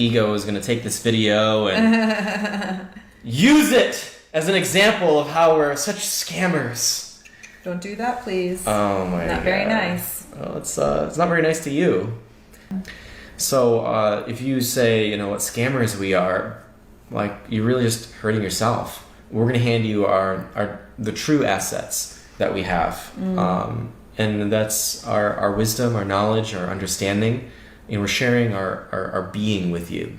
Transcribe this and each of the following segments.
ego is going to take this video and use it as an example of how we're such scammers. Don't do that, please. Oh my god. Not very nice. Well, it's not very nice to you. So if you say, what scammers we are, like, you're really just hurting yourself. We're going to hand you the true assets that we have. And that's our wisdom, our knowledge, our understanding. And we're sharing our being with you.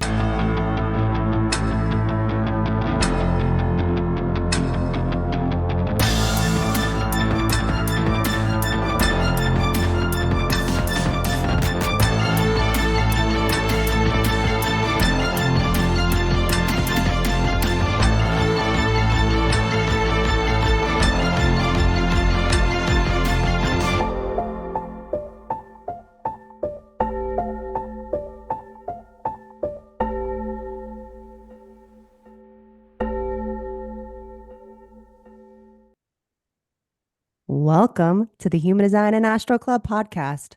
Welcome to the Human Design and Astro Club podcast.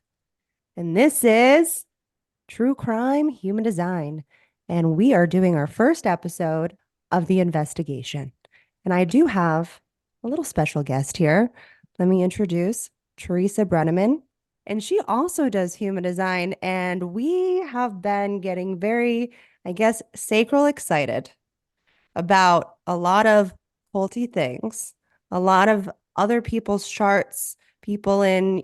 And this is True Crime Human Design. And we are doing our first episode of the investigation. And I do have a little special guest here. Let me introduce Teresa Brenneman. And she also does human design. And we have been getting very, sacral excited about a lot of culty things, a lot of other people's charts, people in,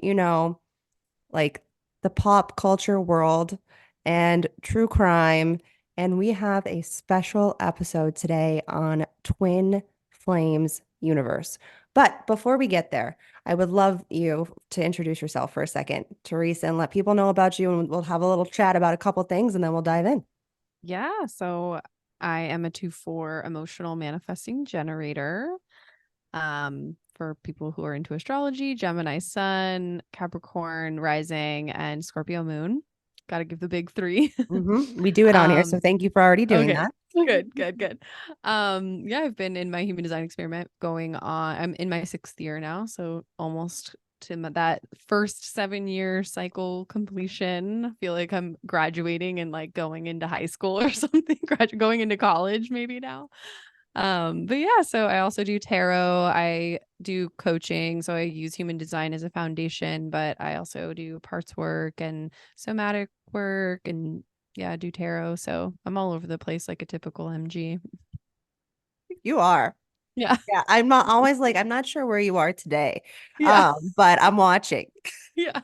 like the pop culture world and true crime. And we have a special episode today on Twin Flames universe. But before we get there, I would love you to introduce yourself for a second, Teresa, and let people know about you. And we'll have a little chat about a couple things and then we'll dive in. Yeah, so I am a 2/4 emotional manifesting generator. For people who are into astrology, Gemini sun, Capricorn rising, and Scorpio moon. Got to give the big three. We do it on here, so thank you for already doing that. Good. Yeah, I've been in my human design experiment going on. I'm in my 6th year now, so almost to that first 7-year cycle completion. I feel like I'm graduating and like going into high school or something, going into college maybe now. But yeah, so I also do tarot, I do coaching, so I use human design as a foundation, but I also do parts work and somatic work and do tarot. So I'm all over the place like a typical MG. You are. Yeah. Yeah. I'm not always like, I'm not sure where you are today. Yeah. But I'm watching. Yeah.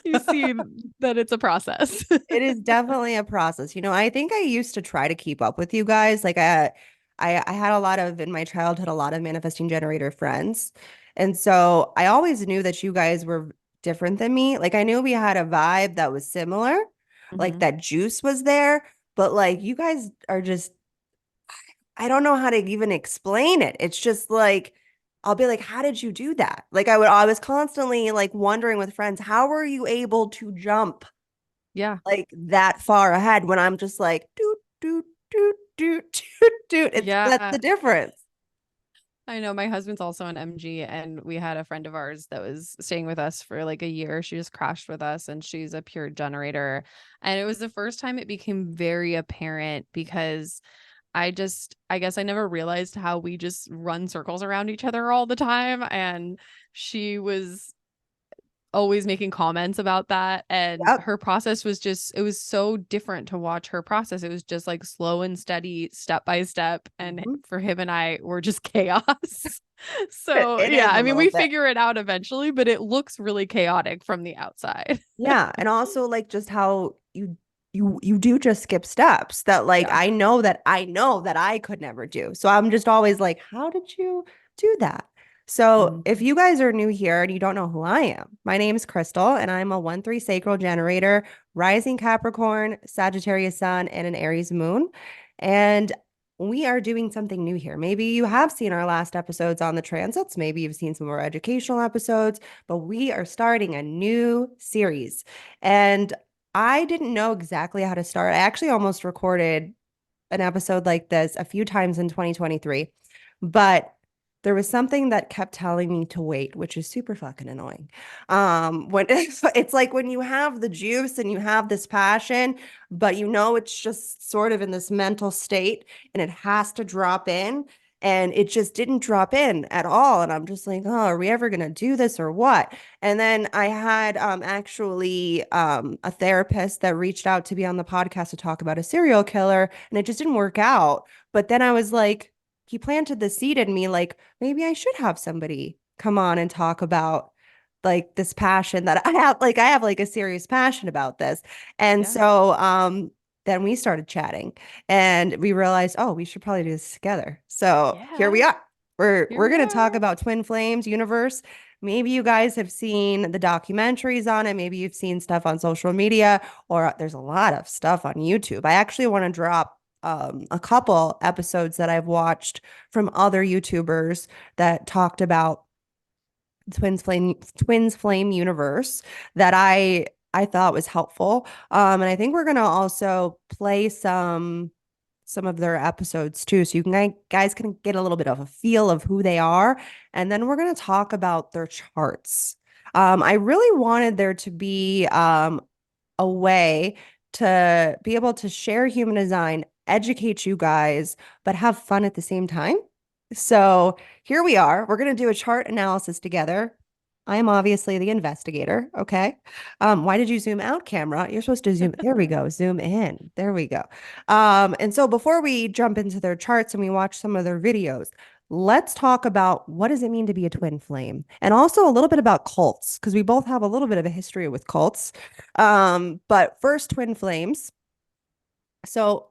You see that it's a process. It is definitely a process. I think I used to try to keep up with you guys. Like I had in my childhood, a lot of manifesting generator friends. And so I always knew that you guys were different than me. Like I knew we had a vibe that was similar, like that juice was there, but like you guys are just, I don't know how to even explain it. It's just like, I'll be like, how did you do that? Like I was constantly like wondering with friends, how were you able to jump like that far ahead when I'm just like, doot, doot, doot, doot, doot, doot. That's the difference. I know my husband's also an MG, and we had a friend of ours that was staying with us for like a year. She just crashed with us and she's a pure generator. And it was the first time it became very apparent because I guess I never realized how we just run circles around each other all the time. And she was always making comments about that. And her process was it was so different to watch her process. It was just like slow and steady, step by step. And for him and I, we're just chaos. So I mean, we figure it out eventually, but it looks really chaotic from the outside. Yeah. And also like just how you do just skip steps that like I know that I could never do. So I'm just always like, how did you do that? So if you guys are new here and you don't know who I am, my name is Krystle and I'm a 1/3 sacral generator, rising Capricorn, Sagittarius sun, and an Aries moon. And we are doing something new here. Maybe you have seen our last episodes on the transits. Maybe you've seen some more educational episodes, but we are starting a new series. And I didn't know exactly how to start. I actually almost recorded an episode like this a few times in 2023, but there was something that kept telling me to wait, which is super fucking annoying. When it's like when you have the juice and you have this passion, but you know it's just sort of in this mental state and it has to drop in, and it just didn't drop in at all. And I'm just like, oh, are we ever gonna do this or what? And then I had actually a therapist that reached out to be on the podcast to talk about a serial killer, and it just didn't work out. But then I was like, he planted the seed in me, like maybe I should have somebody come on and talk about like this passion that I have. Like I have like a serious passion about this. And Yeah. so then we started chatting and we realized, oh, we should probably do this together. So here we Yeah. are. Here We're we gonna talk are. about Twin Flames universe. Maybe you guys have seen the documentaries on it. Maybe you've seen stuff on social media, or there's a lot of stuff on YouTube. I actually want to drop a couple episodes that I've watched from other YouTubers that talked about Twins Flame universe that I thought was helpful. And I think we're gonna also play some of their episodes too, so you can guys can get a little bit of a feel of who they are, and then we're gonna talk about their charts. I really wanted there to be a way to be able to share human design, educate you guys, but have fun at the same time. So here we are. We're going to do a chart analysis together. I am obviously the investigator. Okay. Why did you zoom out, camera? You're supposed to zoom. There we go. Zoom in. There we go. And so before we jump into their charts and we watch some of their videos, let's talk about what does it mean to be a twin flame, and also a little bit about cults, because we both have a little bit of a history with cults. But first, twin flames. So,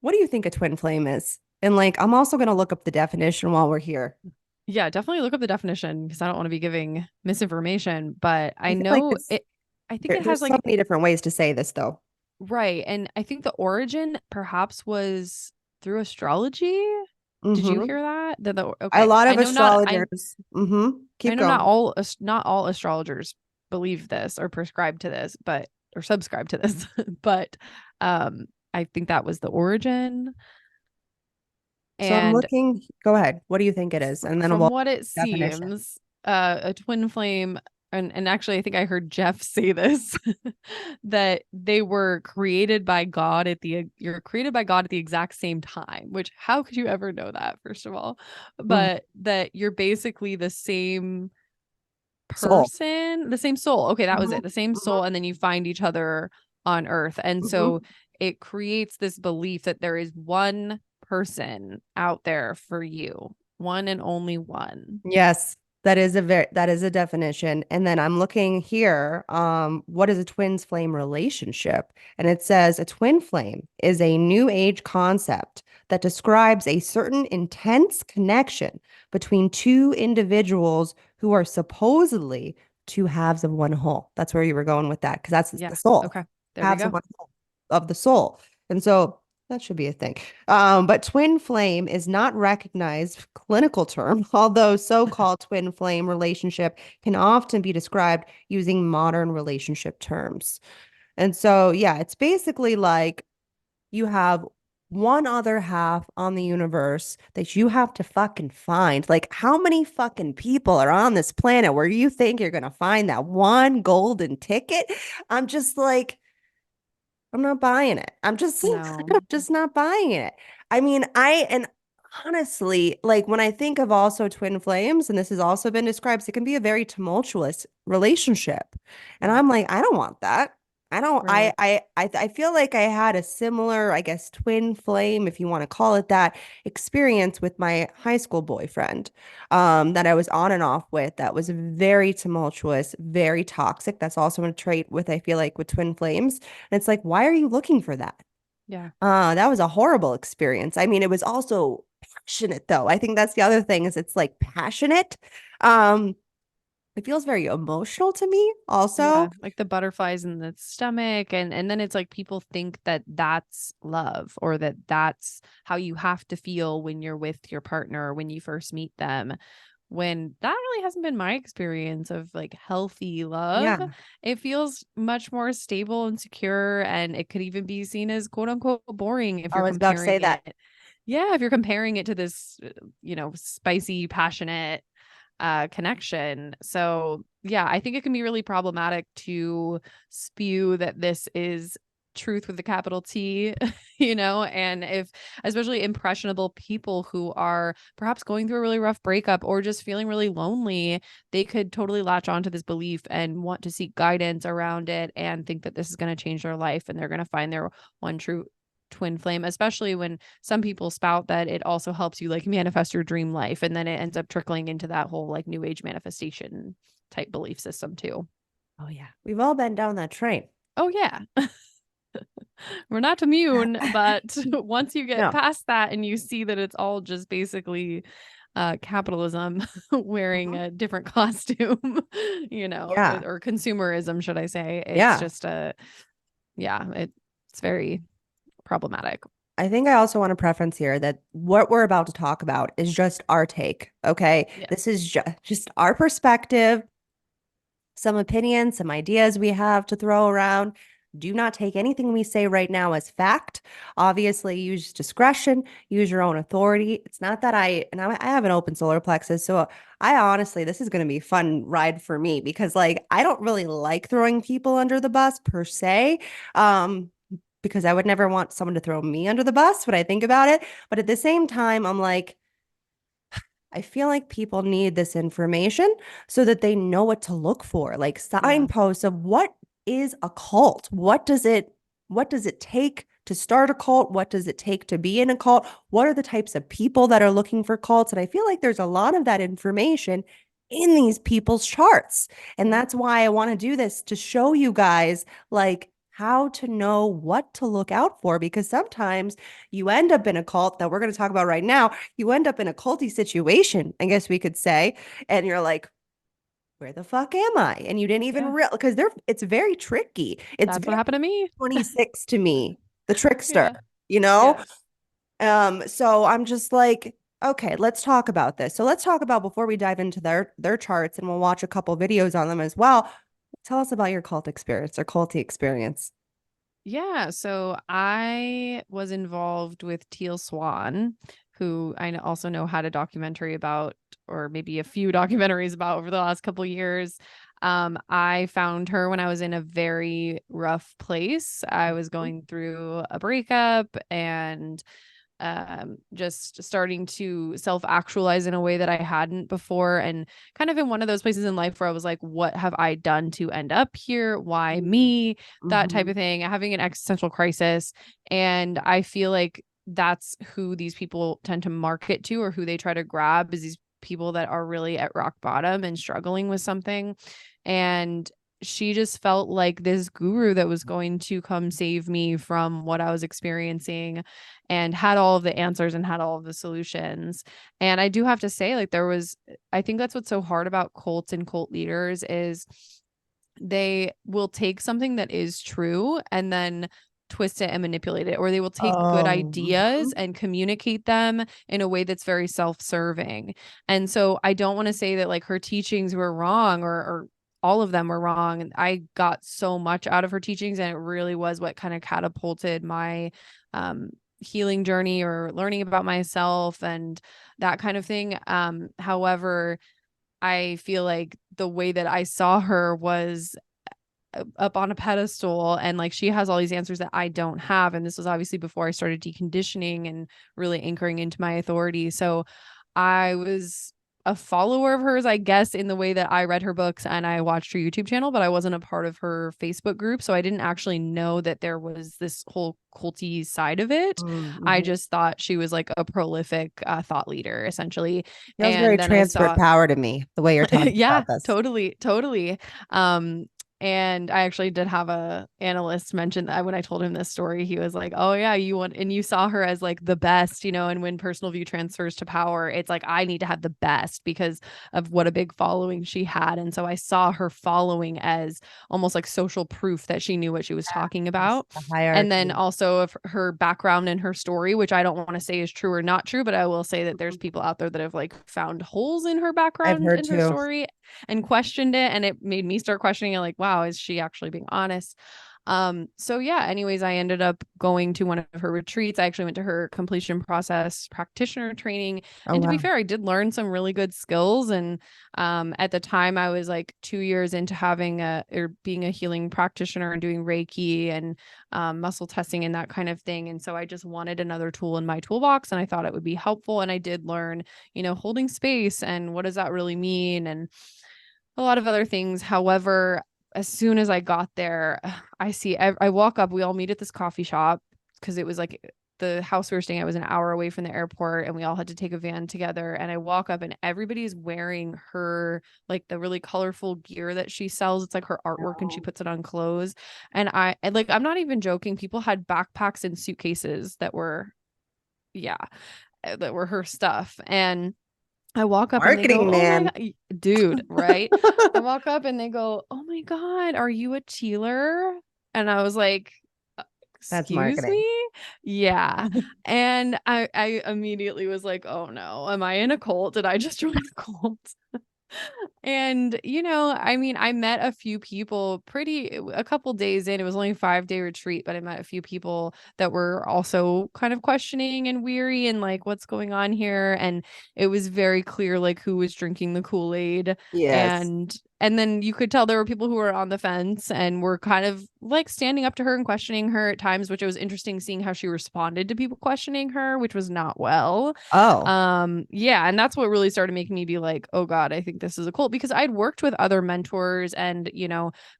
what do you think a twin flame is? And like, I'm also going to look up the definition while we're here. Yeah, definitely look up the definition because I don't want to be giving misinformation, but I I feel like know it's it I think it has there's so like many different ways to say this, though. right. And I think the origin perhaps was through astrology. Did you Hmm. hear that? A Okay. lot I of know not I astrologers. I Keep know not going. all not all astrologers believe this or prescribe to this, but or subscribe to this, but I think that was the origin. So I'm And looking. Go ahead. What do you think it is? And then from we'll what it definition. seems, a twin flame, and actually, I think I heard Jeff say this that they were created by God you're created by God at the exact same time, which how could you ever know that, first of all? Mhm. But that you're basically the same Soul. person, the same soul. Okay, that was Hmm. it. The same Hmm. soul, and then you find each other on earth. And so Hmm. it creates this belief that there is one person out there for you, one and only one. Yes, that is a definition. And then I'm looking here, what is a twins flame relationship? And it says a twin flame is a new age concept that describes a certain intense connection between two individuals who are supposedly two halves of one whole. That's where you were going with that, because that's the Yeah. soul, Okay. There we halves of go. one whole of the soul. And so that should be a thing. But twin flame is not recognized clinical term, although so-called twin flame relationship can often be described using modern relationship terms. And so, yeah, it's basically like you have one other half on the universe that you have to fucking find. Like, how many fucking people are on this planet where you think you're gonna find that one golden ticket? I'm just like, I'm not buying it. I'm just No. I'm just not buying it. I mean, and honestly, like when I think of also twin flames, and this has also been described, it can be a very tumultuous relationship. And Yeah. I'm like, I don't want that. I don't Right. I feel like I had a similar, I guess, twin flame, if you want to call it that, experience with my high school boyfriend that I was on and off with, that was very tumultuous, very toxic. That's also a trait with, I feel like, with twin flames. And it's like, why are you looking for that? Yeah. That was a horrible experience. I mean, it was also passionate though. I think that's the other thing, is it's like passionate. Um, it feels very emotional to me also. Yeah, like the butterflies in the stomach, and then it's like people think that that's love, or that that's how you have to feel when you're with your partner when you first meet them, when that really hasn't been my experience of like healthy love. Yeah. It feels much more stable and secure, and it could even be seen as quote unquote boring if I you're was about to say comparing that. it. Yeah, if you're comparing it to this, spicy, passionate connection. So yeah, I think it can be really problematic to spew that this is truth with a capital T, and if especially impressionable people who are perhaps going through a really rough breakup or just feeling really lonely, they could totally latch onto this belief and want to seek guidance around it and think that this is going to change their life and they're going to find their one true twin flame, especially when some people spout that it also helps you like manifest your dream life. And then it ends up trickling into that whole like new age manifestation type belief system too. Oh yeah. We've all been down that train. Oh yeah. We're not immune, but once you get No. past that and you see that it's all just basically capitalism wearing a different costume, Yeah. or consumerism, should I say, it's Yeah. just it's very problematic. I think I also want to preference here that what we're about to talk about is just our take. Okay. Yeah. This is just our perspective, some opinions, some ideas we have to throw around. Do not take anything we say right now as fact. Obviously, use discretion, use your own authority. It's not that I have an open solar plexus. So I honestly, this is going to be a fun ride for me because like I don't really like throwing people under the bus per se. Because I would never want someone to throw me under the bus when I think about it. But at the same time, I'm like, I feel like people need this information so that they know what to look for, like signposts of what is a cult? What does it take to start a cult? What does it take to be in a cult? What are the types of people that are looking for cults? And I feel like there's a lot of that information in these people's charts. And that's why I want to do this to show you guys like how to know what to look out for, because sometimes you end up in a cult that we're going to talk about right now. You end up in a culty situation, I guess we could say, and you're like, where the fuck am I? And you didn't even because it's very tricky. It's That's what happened to me. 26 to me, the trickster, Yeah. So I'm just like, okay, let's talk about this. So let's talk about before we dive into their charts, and we'll watch a couple videos on them as well. Tell us about your cult experience or culty experience. Yeah, so I was involved with Teal Swan, who also know had a documentary about, or maybe a few documentaries about over the last couple years. I found her when I was in a very rough place. I was going through a breakup and just starting to self-actualize in a way that I hadn't before, and kind of in one of those places in life where I was like, what have I done to end up here? Why me? That type of thing, having an existential crisis. And I feel like that's who these people tend to market to, or who they try to grab, is these people that are really at rock bottom and struggling with something. And she just felt like this guru that was going to come save me from what I was experiencing, and had all of the answers and had all of the solutions. And I do have to say, like, I think that's what's so hard about cults and cult leaders is they will take something that is true and then twist it and manipulate it, or they will take good ideas and communicate them in a way that's very self-serving. And so I don't want to say that like her teachings were wrong, or all of them were wrong. And I got so much out of her teachings, and it really was what kind of catapulted my healing journey, or learning about myself and that kind of thing. However, I feel like the way that I saw her was up on a pedestal, and like she has all these answers that I don't have. And this was obviously before I started deconditioning and really anchoring into my authority. So I was a follower of hers, I guess, in the way that I read her books and I watched her YouTube channel, but I wasn't a part of her Facebook group. So I didn't actually know that there was this whole culty side of it. I just thought she was like a prolific thought leader, essentially. Feels And very then transferred power to me, the way you're talking yeah, about this. totally. And I actually did have a analyst mention that when I told him this story, he was like, oh yeah, you saw her as like the best, and when personal view transfers to power, it's like, I need to have the best because of what a big following she had. And so I saw her following as almost like social proof that she knew what she was talking about. And then also of her background and her story, which I don't want to say is true or not true, but I will say that there's people out there that have like found holes in her background and her story and questioned it. And it made me start questioning it, like, wow, is she actually being honest? So yeah, anyways, I ended up going to one of her retreats. I actually went to her completion process practitioner training. Oh, And to be wow. fair, I did learn some really good skills. And at the time I was like 2 years into having or being a healing practitioner and doing Reiki and muscle testing and that kind of thing. And so I just wanted another tool in my toolbox, and I thought it would be helpful. And I did learn, holding space and what does that really mean, and a lot of other things. However, as soon as I got there, I walk up, we all meet at this coffee shop because it was like the house we were staying at was an hour away from the airport, and we all had to take a van together. And I walk up and everybody's wearing her, like the really colorful gear that she sells. It's like her artwork and she puts it on clothes. And like, I'm not even joking. People had backpacks and suitcases that were, yeah, that were her stuff. And I walk up and they go, Marketing "Oh my man. God, dude," right? I walk up and they go, "Oh my God, are you a tealer?" And I was like, That's "Excuse marketing. me?" Yeah. And I immediately was like, "Oh no, am I in a cult? Did I just join a cult?" And, I mean, I met a few people a couple days in. It was only a 5-day retreat, but I met a few people that were also kind of questioning and weary and like, what's going on here? And it was very clear, like, who was drinking the Kool-Aid. Yes. And then you could tell there were people who were on the fence and were kind of like standing up to her and questioning her at times, which it was interesting seeing how she responded to people questioning her, which was not well. Oh, Yeah, and that's what really started making me be like, oh God, I think this is a cult, because I'd worked with other mentors and,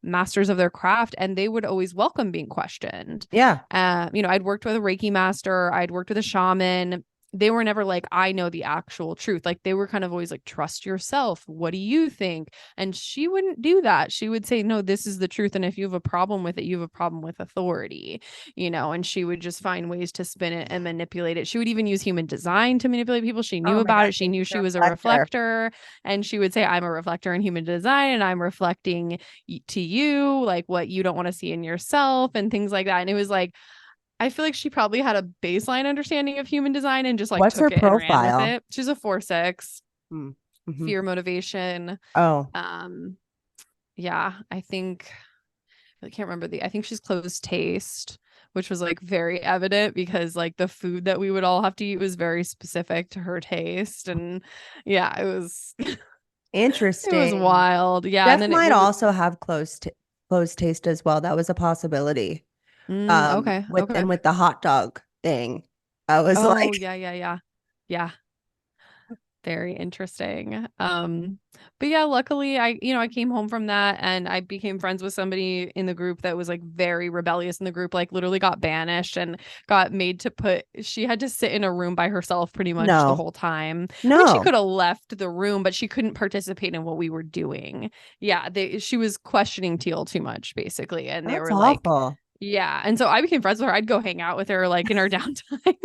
masters of their craft, and they would always welcome being questioned. yeah. I'd worked with a Reiki master, I'd worked with a shaman. They were never like, I know the actual truth. Like, they were kind of always like, trust yourself. What do you think? And she wouldn't do that. She would say, no, this is the truth. And if you have a problem with it, you have a problem with authority, and she would just find ways to spin it and manipulate it. She would even use human design to manipulate people. She knew Oh my about gosh, it. She it's knew a she was a reflector. reflector. And she would say, I'm a reflector in human design, and I'm reflecting to you, like what you don't want to see in yourself and things like that. And it was like, I feel like she probably had a baseline understanding of human design and just like What's her took it and ran with profile? it. She's a 4/6, Mm-hmm. fear motivation. Oh, Um, yeah, I can't remember I think she's closed taste, which was like very evident because like the food that we would all have to eat was very specific to her taste. And yeah, it was interesting. wild. Yeah. And Jeff then it might was, also have closed taste as well. That was a possibility. okay. Okay. With the hot dog thing, I was Oh, like, yeah, yeah, yeah. Yeah. Very interesting. But yeah, luckily I came home from that and I became friends with somebody in the group that was like very rebellious in the group, like literally got banished and got made to she had to sit in a room by herself pretty much the no, whole time. I mean, she no, could have left the room, but she couldn't participate in what we were doing. Yeah, she was questioning Teal too much, basically. And they that's were like, awful. yeah. And so I became friends with her. I'd go hang out with her like in her downtime.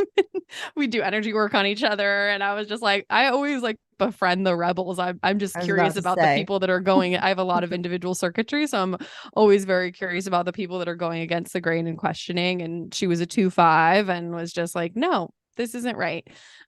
We'd do energy work on each other. And I was just like, I always like befriend the rebels. I'm just I was curious about to about the say, people that are going. I have a lot of individual circuitry. So I'm always very curious about the people that are going against the grain and questioning. And she was a 2/5 and was just like, no, this isn't right.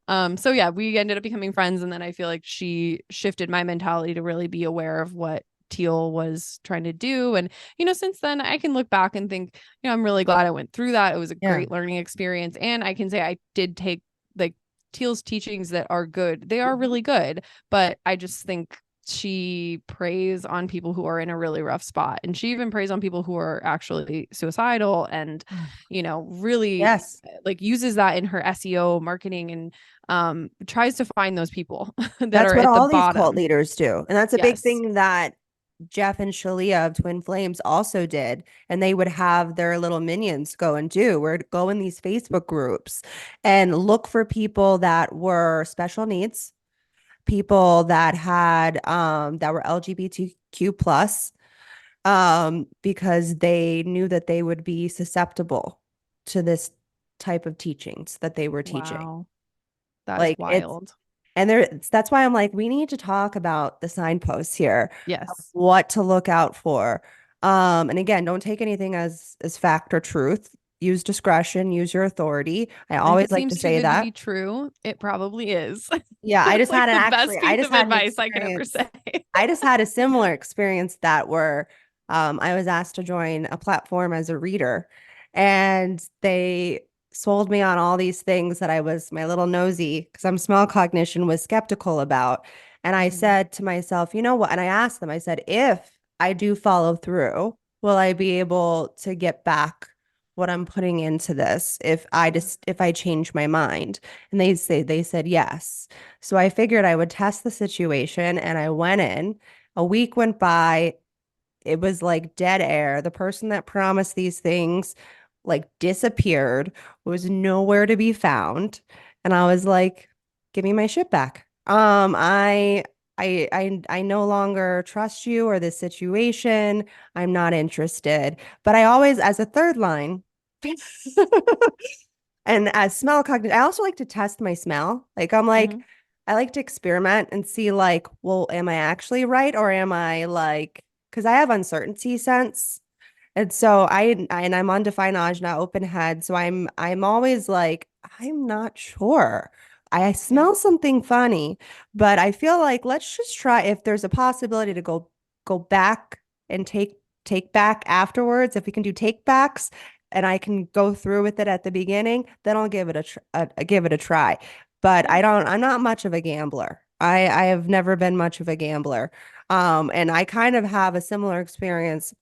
So yeah, we ended up becoming friends. And then I feel like she shifted my mentality to really be aware of what Teal was trying to do. And, since then I can look back and think, I'm really glad I went through that. It was a yeah, great learning experience. And I can say I did take like Teal's teachings that are good. They are really good, but I just think she preys on people who are in a really rough spot. And she even preys on people who are actually suicidal and, really yes. like uses that in her SEO marketing and tries to find those people that That's are what at the all these cult bottom. leaders do, and that's a big Yes. thing that Jeff and Shaleia of Twin Flames also did. And they would have their little minions go and do, or go in these Facebook groups and look for people that were special needs, people that had that were LGBTQ plus, because they knew that they would be susceptible to this type of teachings that they were teaching. Wow. That is Like it's wild. and that's why I'm like, we need to talk about the signposts here, of Yes. what to look out for. And again, don't take anything as fact or truth. Use discretion, use your authority. I And if always it like to seems too say good to that. be true, it probably is. Yeah, That's like the best I piece just of had an advice I could ever experience. say. I just had a similar experience that where I was asked to join a platform as a reader, and they sold me on all these things that I was my little nosy because I'm smell cognition was skeptical about. And I Mhm. said to myself, you know what? And I asked them, I said, if I do follow through, will I be able to get back what I'm putting into this Yeah. if I change my mind? And they said yes. So I figured I would test the situation and I went in. A week went by. It was like dead air. The person that promised these things like disappeared, was nowhere to be found. And I was like, give me my shit back. I no longer trust you or this situation. I'm not interested. But I always, as a third line, and as smell cognition, I also like to test my smell. Like I'm like, Mhm. I like to experiment and see like, well, am I actually right or am I like, because I have uncertainty sense. And so and I'm undefined ajna, open head. So I'm always like, I'm not sure. I Yeah. smell something funny, but I feel like let's just try if there's a possibility to go back and take back afterwards. If we can do take backs and I can go through with it at the beginning, then I'll give it give it a try. But Yeah. I'm not much of a gambler. I have never been much of a gambler. And I kind of have a similar experience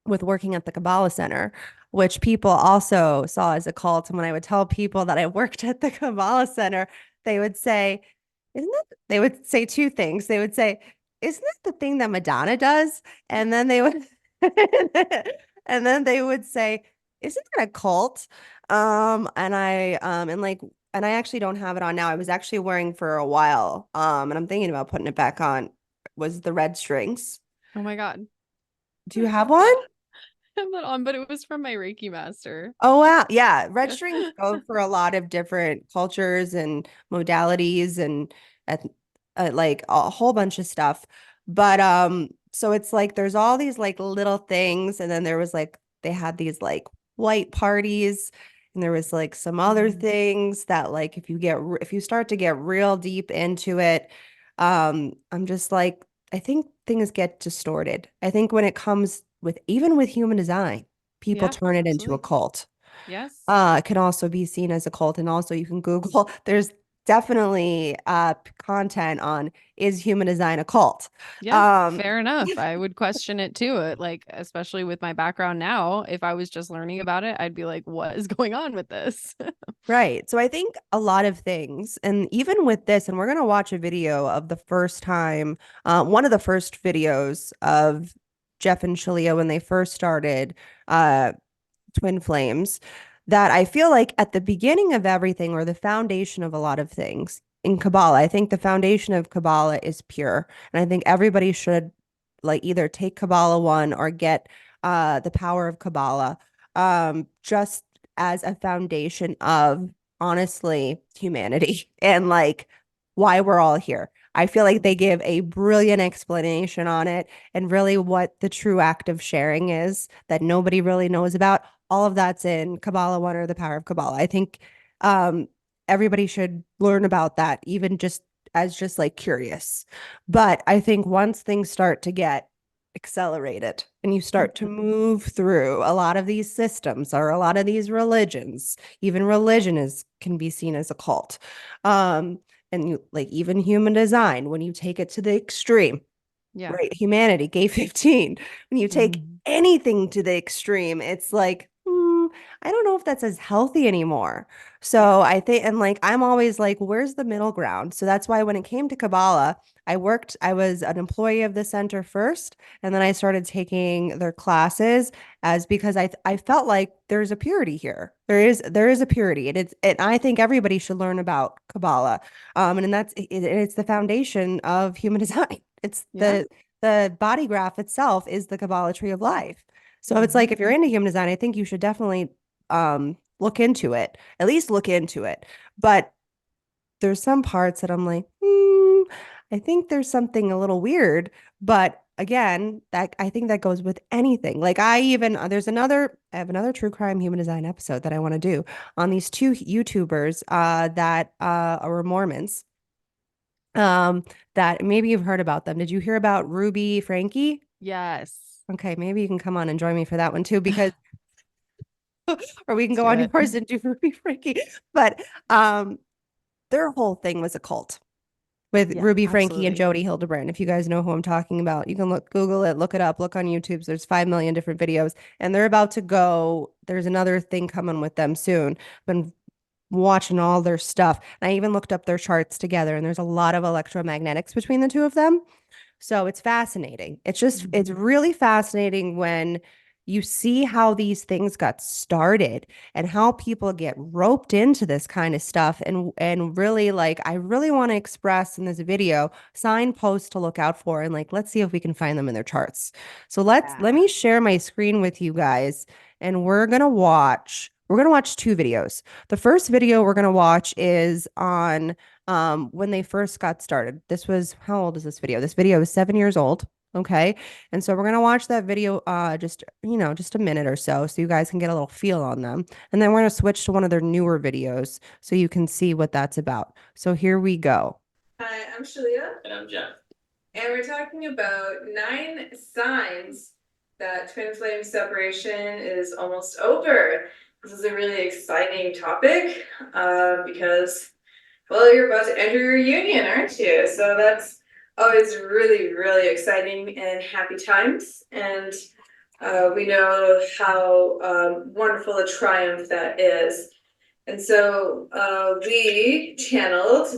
with working at the Kabbalah Center, which people also saw as a cult. And when I would tell people that I worked at the Kabbalah Center, they would say, isn't that, they would say two things. They would say, isn't that the thing that Madonna does? And then they would, and then they would say, isn't that a cult? And I actually don't have it on now. I was actually wearing for a while. And I'm thinking about putting it back on, was the red strings. Oh my God. Do I you have have one? that. I have that on, but it was from my Reiki master. Oh wow. Yeah, red strings go for a lot of different cultures and modalities and eth like a whole bunch of stuff. But so it's like there's all these like little things and then there was like they had these like white parties and there was like some other Mhm. things that like if you start to get real deep into it, I'm just like I think things get distorted. I think when it comes with even with human design people Yeah, turn it into a absolutely. cult. Yes. It can also be seen as a cult, and also you can Google. There's definitely content on is human design a cult? Yeah, Um, fair enough. I would question it too. Like, especially with my background now, if I was just learning about it, I'd be like, what is going on with this? right. So I think a lot of things, and even with this, and we're gonna watch a video of the first time, one of the first videos of Jeff and Shaleia when they first started. Twin flames that I feel like at the beginning of everything or the foundation of a lot of things in Kabbalah, I think the foundation of Kabbalah is pure. And I think everybody should like either take Kabbalah 1 or get the power of Kabbalah just as a foundation of honestly humanity and like why we're all here. I feel like they Mhm. give a brilliant explanation on it and really what the true act of sharing is that nobody really knows about. All of that's in Kabbalah 1 or the power of Kabbalah. I think um, everybody should learn about that, even just like curious. But I think once things start to get accelerated and you start to Mhm. move through a lot of these systems or a lot of these religions, even religion is can be seen as a cult. Um, and you like even human design when you take it to the extreme, Yeah. right? Humanity, gay 15. When you take Mhm. anything to the extreme, it's like, I don't know if that's as healthy anymore. Yeah. So I think, and like, I'm always like, where's the middle ground? So that's why when it came to Kabbalah, I was an employee of the center first, and then I started taking their classes as because I felt like there's a purity here. There is a purity. And I think everybody should learn about Kabbalah. And it's the foundation of human design. It's Yeah. the body graph itself is the Kabbalah tree of life. So it's like Mhm. if you're into human design, I think you should definitely look into it. At least look into it. But there's some parts that I'm like, I think there's something a little weird. But again, that I think that goes with anything. Like I have another true crime human design episode that I want to do on these two YouTubers that are Mormons. Um, that maybe you've heard about them. Did you hear about Ruby Frankie? Yes. Okay, maybe you can come on and join me for that one too, because or we can Let's go do on it. yours and do Ruby Frankie. But their whole thing was a cult with Yeah, Ruby Frankie and absolutely. Jody Hildebrand. If you guys know who I'm talking about, you can Google it, look it up, look on YouTube. There's 5 million different videos, and they're about to go. There's another thing coming with them soon. Been watching all their stuff. And I even looked up their charts together, and there's a lot of electromagnetics between the two of them. So it's fascinating. It's really fascinating when you see how these things got started and how people get roped into this kind of stuff. And really, like, I really want to express in this video signposts to look out for, and like, let's see if we can find them in their charts. So let me share my screen with you guys, and we're gonna watch two videos. The first video we're gonna watch is on when they first got started. This was, how old is this video? This video is 7 years old. Okay. And so we're going to watch that video, just a minute or so you guys can get a little feel on them. And then we're going to switch to one of their newer videos so you can see what that's about. So here we go. Hi, I'm Shaleia. And I'm Jeff. And we're talking about 9 signs that twin flame separation is almost over. This is a really exciting topic because, well, you're about to enter your union, aren't you? So that's always really, really exciting and happy times. And we know how wonderful a triumph that is. And so we channeled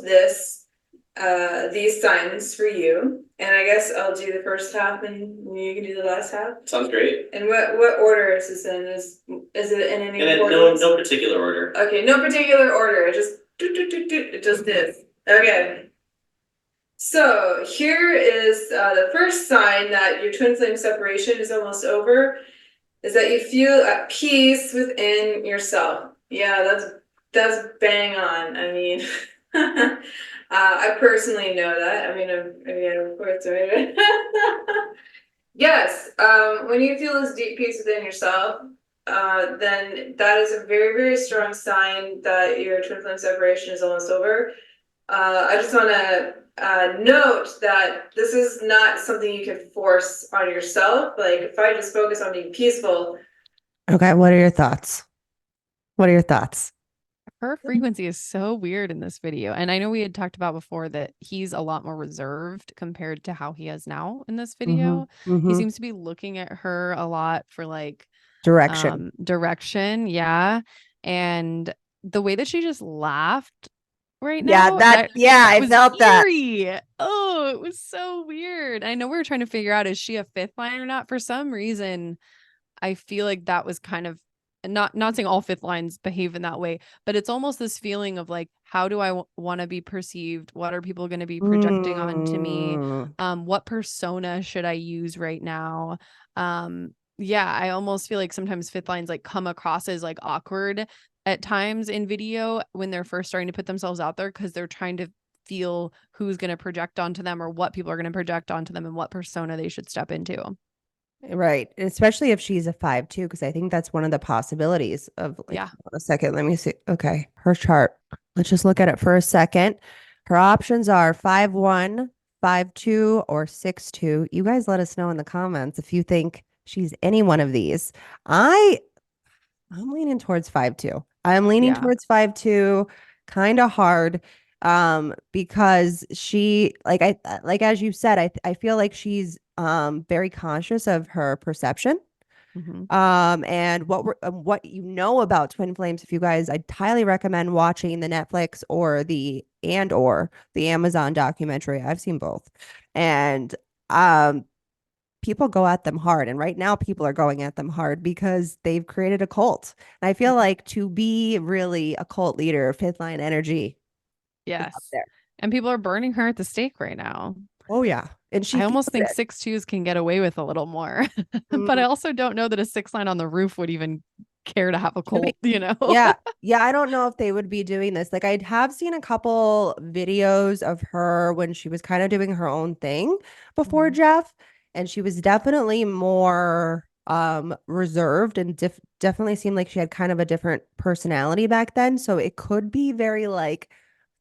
these signs for you. And I guess I'll do the first half and you can do the last half. Sounds great. And what order is this in? Is it in any order? No particular order. Okay, no particular order. It just is. Okay. So here is the first sign that your twin flame separation is almost over, is that you feel at peace within yourself. Yeah, that's bang on. I mean, I personally know that. I mean, of course, right? Yes, when you feel this deep peace within yourself, then that is a very, very strong sign that your twin flame separation is almost over. I just want to note that this is not something you can force on yourself. Like, if I just focus on being peaceful. Okay. What are your thoughts? Her frequency is so weird in this video. And I know we had talked about before that he's a lot more reserved compared to how he is now in this video. He seems to be looking at her a lot for like direction. Yeah. And the way that she just laughed right now. I felt eerie. That. Oh, it was so weird. I know we were trying to figure out, is she a fifth line or not? For some reason, I feel like that was kind of not saying all fifth lines behave in that way, but it's almost this feeling of like, how do I want to be perceived? What are people going to be projecting onto me? What persona should I use right now? Yeah, I almost feel like sometimes fifth lines like come across as like awkward at times in video when they're first starting to put themselves out there, because they're trying to feel who's going to project onto them or what people are going to project onto them and what persona they should step into. Right. Especially if she's a 5-2, because I think that's one of the possibilities of like, yeah. A second. Let me see. Okay. Her chart. Let's just look at it for a second. Her options are 5-1, 5-2, or 6-2. You guys let us know in the comments if you think she's any one of these. I'm leaning towards 5-2. I'm leaning towards 5-2, kind of hard. Because she, like as you said, I feel like she's very conscious of her perception. And what you know about twin flames, if you guys, I'd highly recommend watching the Netflix or the Amazon documentary. I've seen both. And people go at them hard. And right now people are going at them hard because they've created a cult. And I feel like to be really a cult leader, fifth line energy. Yes. And people are burning her at the stake right now. Oh yeah. And I almost think 6-2s can get away with a little more, but I also don't know that a 6 line on the roof would even care to have a cult, you know? Yeah. I don't know if they would be doing this. Like, I have seen a couple videos of her when she was kind of doing her own thing before Jeff, and she was definitely more reserved and definitely seemed like she had kind of a different personality back then. So it could be very like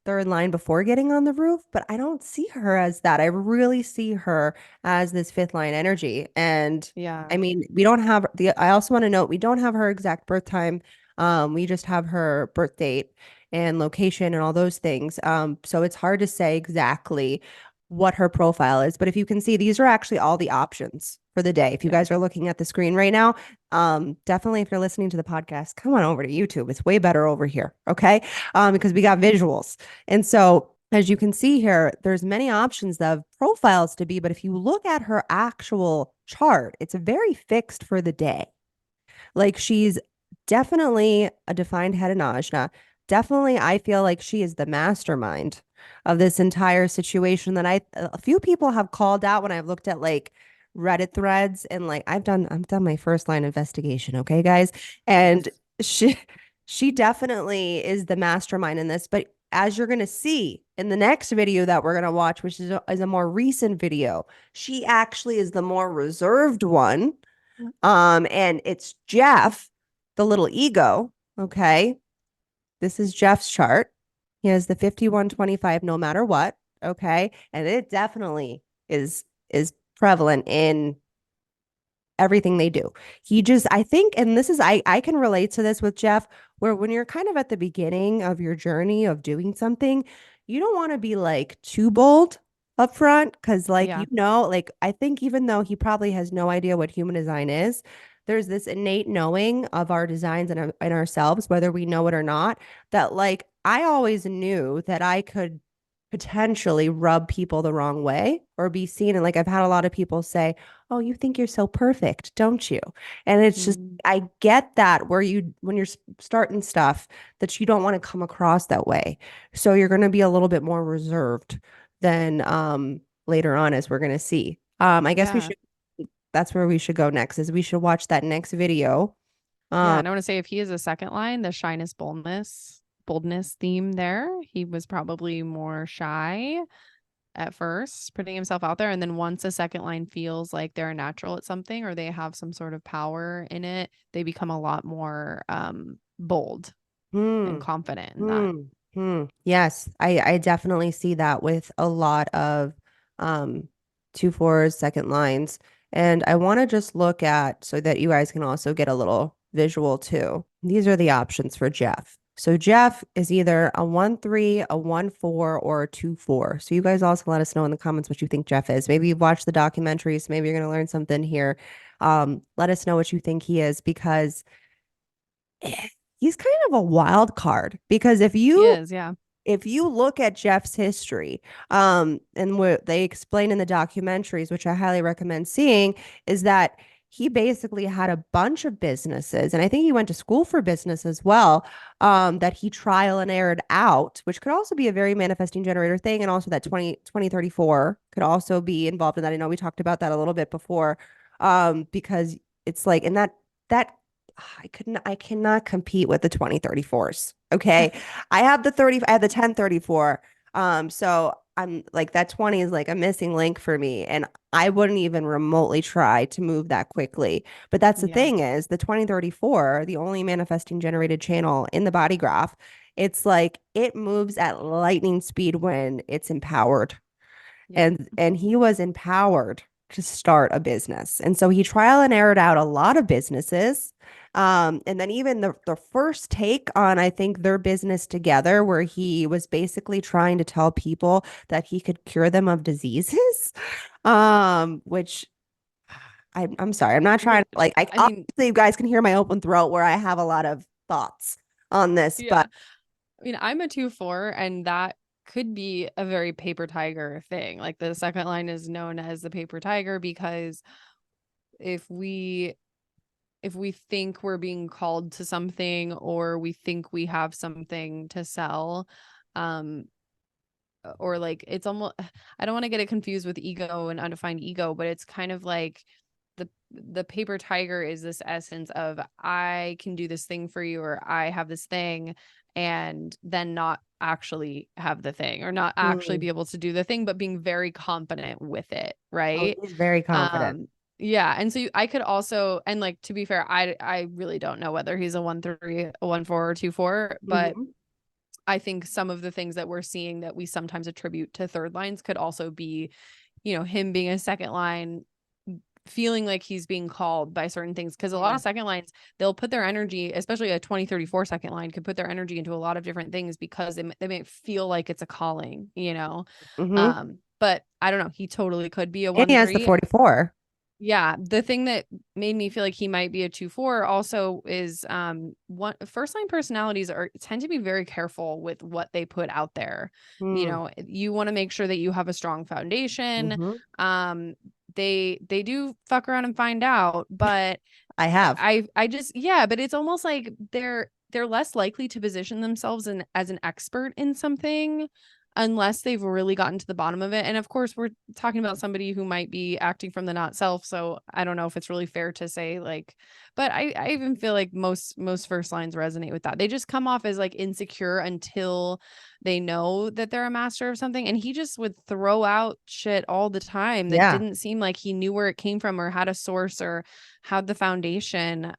third line before getting on the roof, but I don't see her as that. I really see her as this fifth line energy. And Yeah. I mean, we don't have I also want to note we don't have her exact birth time. We just have her birth date and location and all those things. So it's hard to say exactly what her profile is. But if you can see, these are actually all the options for the day. If you Yeah. guys are looking at the screen right now, definitely if you're listening to the podcast, come on over to YouTube. It's way better over here. Okay. Because we got visuals. And so as you can see here, there's many options of profiles to be, but if you look at her actual chart, it's very fixed for the day. Like she's definitely a defined head and ajna. Definitely, I feel like she is the mastermind of this entire situation that a few people have called out when I've looked at like Reddit threads and like I've done my first line investigation, okay, guys? And Yes. she definitely is the mastermind in this, but as you're going to see in the next video that we're going to watch, which is a more recent video, she actually is the more reserved one. And it's Jeff, the little ego. Okay. This is Jeff's chart. He has the 5125 no matter what. Okay. And it definitely is prevalent in everything they do. He just, I think, and this is, I can relate to this with Jeff, where when you're kind of at the beginning of your journey of doing something, you don't want to be like too bold up front. Cause like, Yeah. like, I think even though he probably has no idea what human design is, there's this innate knowing of our designs and ourselves, whether we know it or not, that like, I always knew that I could potentially rub people the wrong way or be seen. And like, I've had a lot of people say, oh, you think you're so perfect, don't you? And it's just, Mm. I get that where when you're starting stuff, that you don't want to come across that way. So you're going to be a little bit more reserved than later on, as we're going to see. I guess Yeah. that's where we should go next, is we should watch that next video. Yeah. Um, And I want to say if he is a second line, the shyness, boldness theme there, he was probably more shy at first, putting himself out there. And then once a second line feels like they're a natural at something or they have some sort of power in it, they become a lot more bold and hmm. confident in that. Yes, I definitely see that with a lot of um 2/4 second lines. And I want to just look at so that you guys can also get a little visual too. These are the options for Jeff. So Jeff is either a 1/3, a 1/4, or a 2/4. So you guys also let us know in the comments what you think Jeff is. Maybe you've watched the documentaries, maybe you're gonna learn something here. Let us know what you think he is because he's kind of a wild card because He is, yeah. if you look at Jeff's history, and what they explain in the documentaries, which I highly recommend seeing, is that he basically had a bunch of businesses, and I think he went to school for business as well, that he trial and errored out, which could also be a very manifesting generator thing, and also that 2034 could also be involved in that. I know we talked about that a little bit before, because it's like, and that I cannot compete with the 2034s. Okay. I have the 1034. So I'm like that 20 is like a missing link for me. And I wouldn't even remotely try to move that quickly. But that's the Yeah. thing is the 2034, the only manifesting generated channel in the body graph, it's like it moves at lightning speed when it's empowered. Yep. And he was empowered to start a business. And so he trial and errored out a lot of businesses. And then even the first take on, I think, their business together, where he was basically trying to tell people that he could cure them of diseases, which I'm sorry, I'm not trying to Which, like, I I mean, obviously you guys can hear my open throat where I have a lot of thoughts on this, yeah. but I mean, I'm a 2/4, and that could be a very paper tiger thing. Like the second line is known as the paper tiger because if we think we're being called to something or we think we have something to sell, um or like it's almost, I don't want to get it confused with ego and undefined ego, but it's kind of like the paper tiger is this essence of I can do this thing for you or I have this thing, and then not actually have the thing or not actually mm, be able to do the thing, but being very confident with it, oh, right? he's very confident. Yeah, and so I could also, and like to be fair, I really don't know whether he's a 1/3, a 1/4, or 2/4, but Mhm. I think some of the things that we're seeing that we sometimes attribute to third lines could also be, you know, him being a second line, feeling like he's being called by certain things. Because a lot of second lines, they'll put their energy, especially a 2034 second line, could put their energy into a lot of different things because they may feel like it's a calling, you know. Mm-hmm. But I don't know. He totally could be a And he has the 1-3. 44. Yeah, the thing that made me feel like he might be a 2-4 also is one first line personalities tend to be very careful with what they put out there. You Mm. know, you want to make sure that you have a strong foundation. Mm-hmm. They do fuck around and find out, but I have. I just, yeah, but it's almost like they're less likely to position themselves as an expert in something unless they've really gotten to the bottom of it. And of course, we're talking about somebody who might be acting from the not self. So I don't know if it's really fair to say like, but I even feel like most first lines resonate with that. They just come off as like insecure until they know that they're a master of something. And he just would throw out shit all the time that Yeah. didn't seem like he knew where it came from or had a source or had the foundation,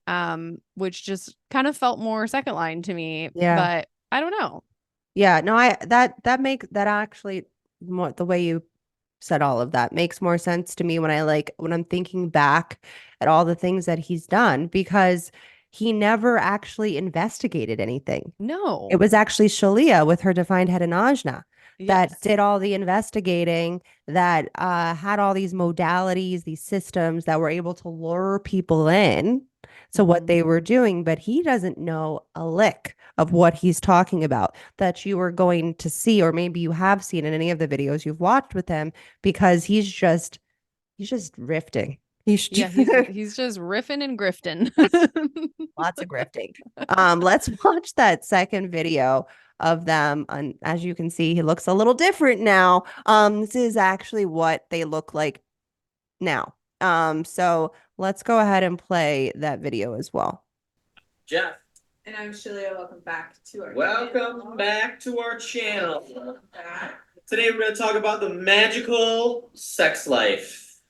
which just kind of felt more second line to me. Yeah. But I don't know. Yeah, no, that actually more the way you said all of that makes more sense to me when I'm thinking back at all the things that he's done because he never actually investigated anything. No. It was actually Shaleia with her defined head and ajna that Yes. did all the investigating, that had all these modalities, these systems that were able to lure people in to what they were doing. But he doesn't know a lick of what he's talking about that you are going to see, or maybe you have seen in any of the videos you've watched with him, because he's just riffing. He's Yeah, he's just riffing and grifting. lots of grifting. Let's watch that second video of them. And as you can see, he looks a little different now. This is actually what they look like now. So let's go ahead and play that video as well. Jeff, And I'm Shaleia. Welcome back to our welcome back to our channel. Today we're going to talk about the magical sex life.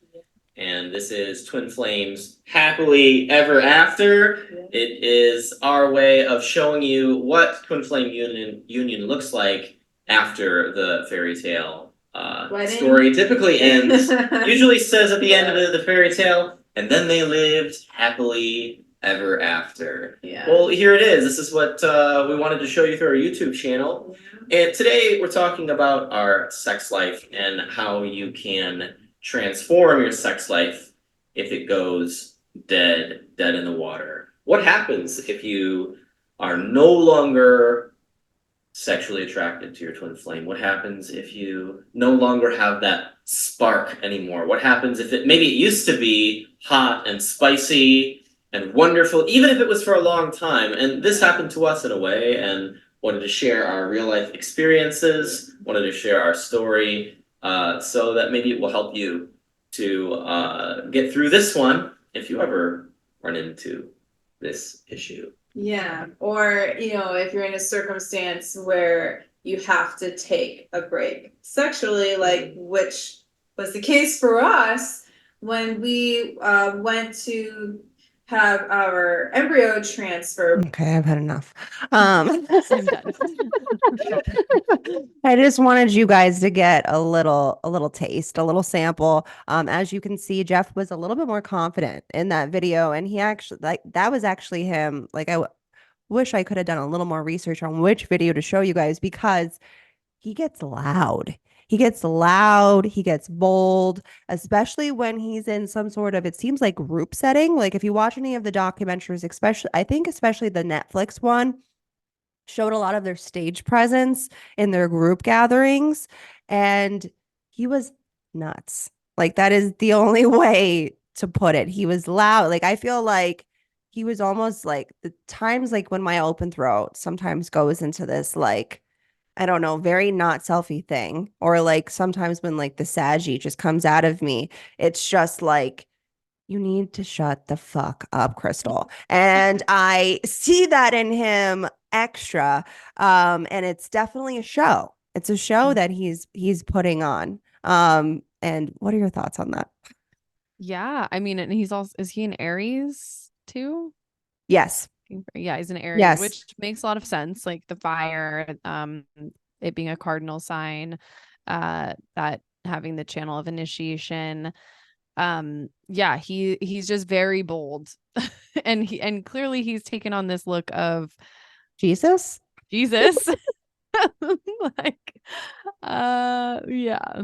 And this is Twin Flames Happily Ever After. It is our way of showing you what Twin Flame union looks like after the fairy tale story typically ends. Usually says at the end of the fairy tale, and then they lived happily ever after. Yeah. Well, here it is. This is what we wanted to show you through our YouTube channel. And today we're talking about our sex life and how you can transform your sex life if it goes dead in the water. What happens if you are no longer sexually attracted to your twin flame? What happens if you no longer have that spark anymore? What happens if maybe it used to be hot and spicy and wonderful, even if it was for a long time? And this happened to us in a way, and wanted to share our real life experiences, wanted to share our story, so that maybe it will help you to get through this one if you ever run into this issue. Yeah, or if you're in a circumstance where you have to take a break sexually, like which was the case for us when we went to have our embryo transfer. Okay, I've had enough. I'm done. I just wanted you guys to get a little taste, a little sample. As you can see, Jeff was a little bit more confident in that video, and he actually that was actually him. Like wish I could have done a little more research on which video to show you guys because he gets loud. He gets loud, he gets bold, especially when he's in some sort of, it seems like group setting. Like if you watch any of the documentaries, especially the Netflix one, showed a lot of their stage presence in their group gatherings. And he was nuts. Like that is the only way to put it. He was loud. Like I feel like he was almost like the times like when my open throat sometimes goes into this like I don't know, very not selfie thing. Or like sometimes when like the saggy just comes out of me, it's just like, you need to shut the fuck up, Krystle. And I see that in him extra. And it's definitely a show. It's a show that he's putting on. And what are your thoughts on that? Yeah, I mean, and he's also, is he an Aries too? Yes. looking for. Yeah, he's an Aries, Yes. which makes a lot of sense. Like the fire, it being a cardinal sign, that having the channel of initiation. Yeah, he's just very bold. And clearly he's taken on this look of Jesus. Jesus. Like, yeah.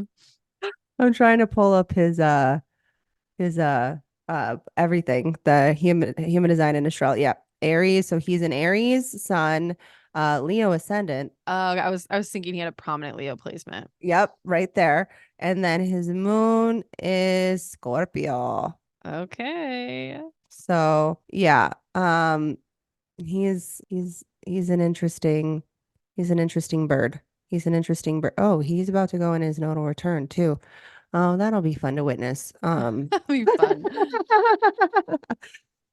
I'm trying to pull up his everything, the human design and astrology. Yeah. Aries. So he's an Aries sun, Leo ascendant. I was thinking he had a prominent Leo placement. Yep, right there. And then his moon is Scorpio. Okay. So yeah, he's an interesting bird. He's an interesting bird. Oh, he's about to go in his nodal return too. Oh, that'll be fun to witness. That'll be fun.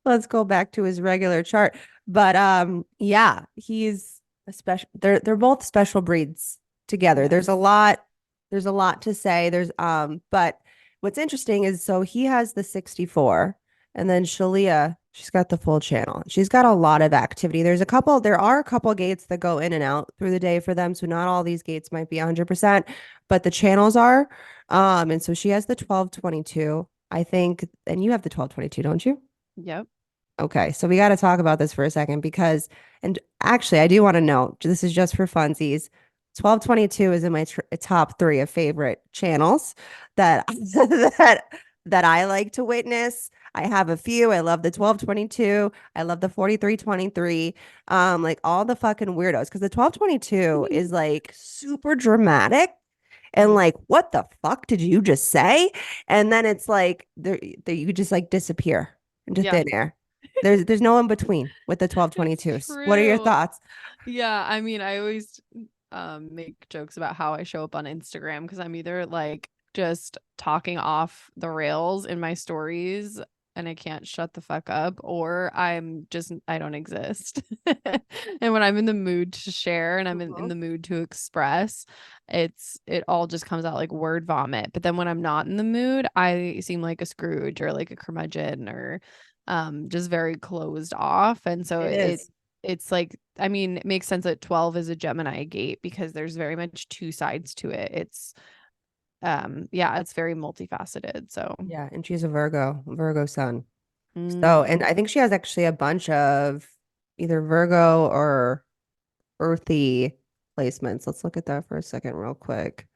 Let's go back to his regular chart. But yeah, he's a special they're both special breeds together. There's a Yes. lot to say. But what's interesting is so he has the 64 and then Shaleia, she's got the full channel. She's got a lot of activity. There are a couple gates that go in and out through the day for them. So not all these gates might be 100%, but the channels are. And so she has the 1222, I think, and you have the 1222, don't you? Yep. Okay, so we got to talk about this for a second because, and actually, I do want to note this is just for funsies. 1222 is in my top three of favorite channels that that I like to witness. I have a few. I love the 1222. I love the 4323. Like all the fucking weirdos because the 1222 is like super dramatic and like what the fuck did you just say? And then it's like there you just like disappear into Yeah. thin air. There's no in between with the 1222s. What are your True. thoughts? Yeah, I mean, I always make jokes about how I show up on Instagram because I'm either like just talking off the rails in my stories and I can't shut the fuck up, or I don't exist. And when I'm in the mood to share and I'm in the mood to express, it all just comes out like word vomit. But then when I'm not in the mood, I seem like a Scrooge or like a curmudgeon or just very closed off. And so It is. it's like, I mean, it makes sense that 12 is a Gemini gate because there's very much two sides to it. It's yeah, it's very multifaceted. So Yeah, and she's a Virgo sun. So, mm, and I think she has actually a bunch of either Virgo or earthy placements. Let's look at that for a second real quick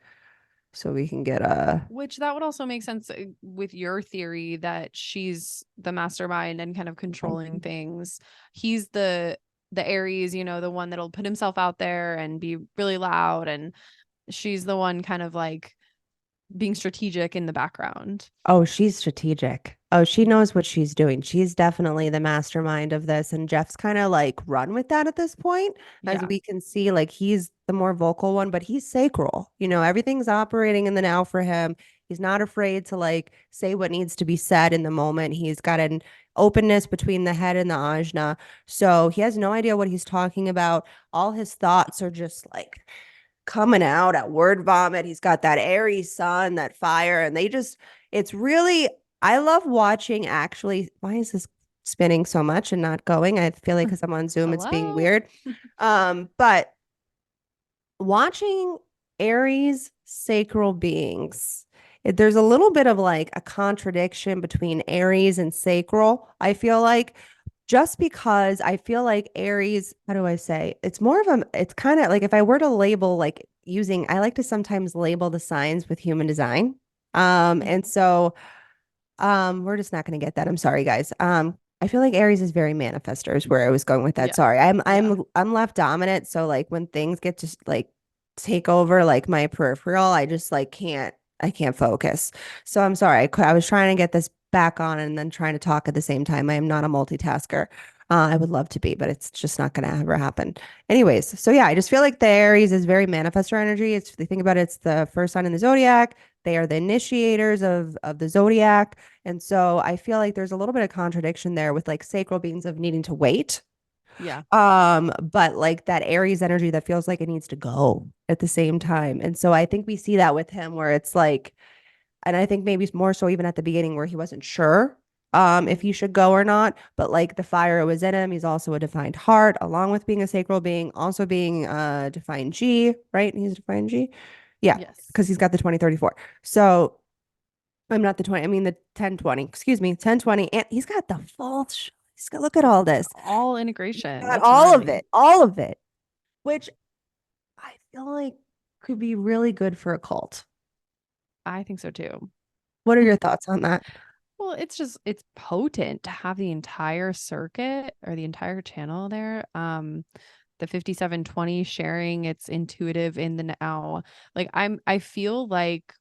so we can get a which that would also make sense with your theory that she's the mastermind and kind of controlling things. He's the Aries, the one that'll put himself out there and be really loud, and she's the one kind of like being strategic in the background. Oh, she's strategic. Oh, she knows what she's doing. She's definitely the mastermind of this. And Jeff's kind of like run with that at this point. As Yeah. we can see, like he's the more vocal one, but he's sacral. Everything's operating in the now for him. He's not afraid to like say what needs to be said in the moment. He's got an openness between the head and the ajna. So he has no idea what he's talking about. All his thoughts are just like coming out at word vomit. He's got that Aries sun, that fire, and it's really, I love watching actually. Why is this spinning so much and not going? I feel like because I'm on Zoom, it's being Hello? weird. But watching Aries sacral beings, there's a little bit of like a contradiction between Aries and sacral. I feel like just because I feel like Aries, how do I say? It's kind of like if I were to label like I like to sometimes label the signs with human design. And so we're just not going to get that. I'm sorry, guys. I feel like Aries is very manifester is where I was going with that. Yeah. Sorry. I'm Yeah. I'm left dominant. So like when things get to like take over like my peripheral, I just like I can't focus. So I'm sorry. I was trying to get this back on and then trying to talk at the same time. I am not a multitasker. I would love to be, but it's just not going to ever happen. Anyways, so yeah, I just feel like the Aries is very manifestor energy. If they think about it, it's the first sign in the zodiac. They are the initiators of the zodiac. And so I feel like there's a little bit of contradiction there with like sacral beings of needing to wait. Yeah. But like that Aries energy that feels like it needs to go at the same time. And so I think we see that with him where it's like, and I think maybe more so even at the beginning where he wasn't sure if he should go or not, but like the fire was in him. He's also a defined heart, along with being a sacral being, also being a defined G, right? He's a defined G. Yeah, Yes. because he's got the 2034. So I'm not the 20, I mean the 1020, excuse me, 1020. And he's got the full, he's got, look at all this. All integration. Got That's all of gnarly. it, all of it, which I feel like could be really good for a cult. I think so too. What are your thoughts on that? Well, it's potent to have the entire circuit or the entire channel there. The 5720 sharing, it's intuitive in the now. Like I feel like,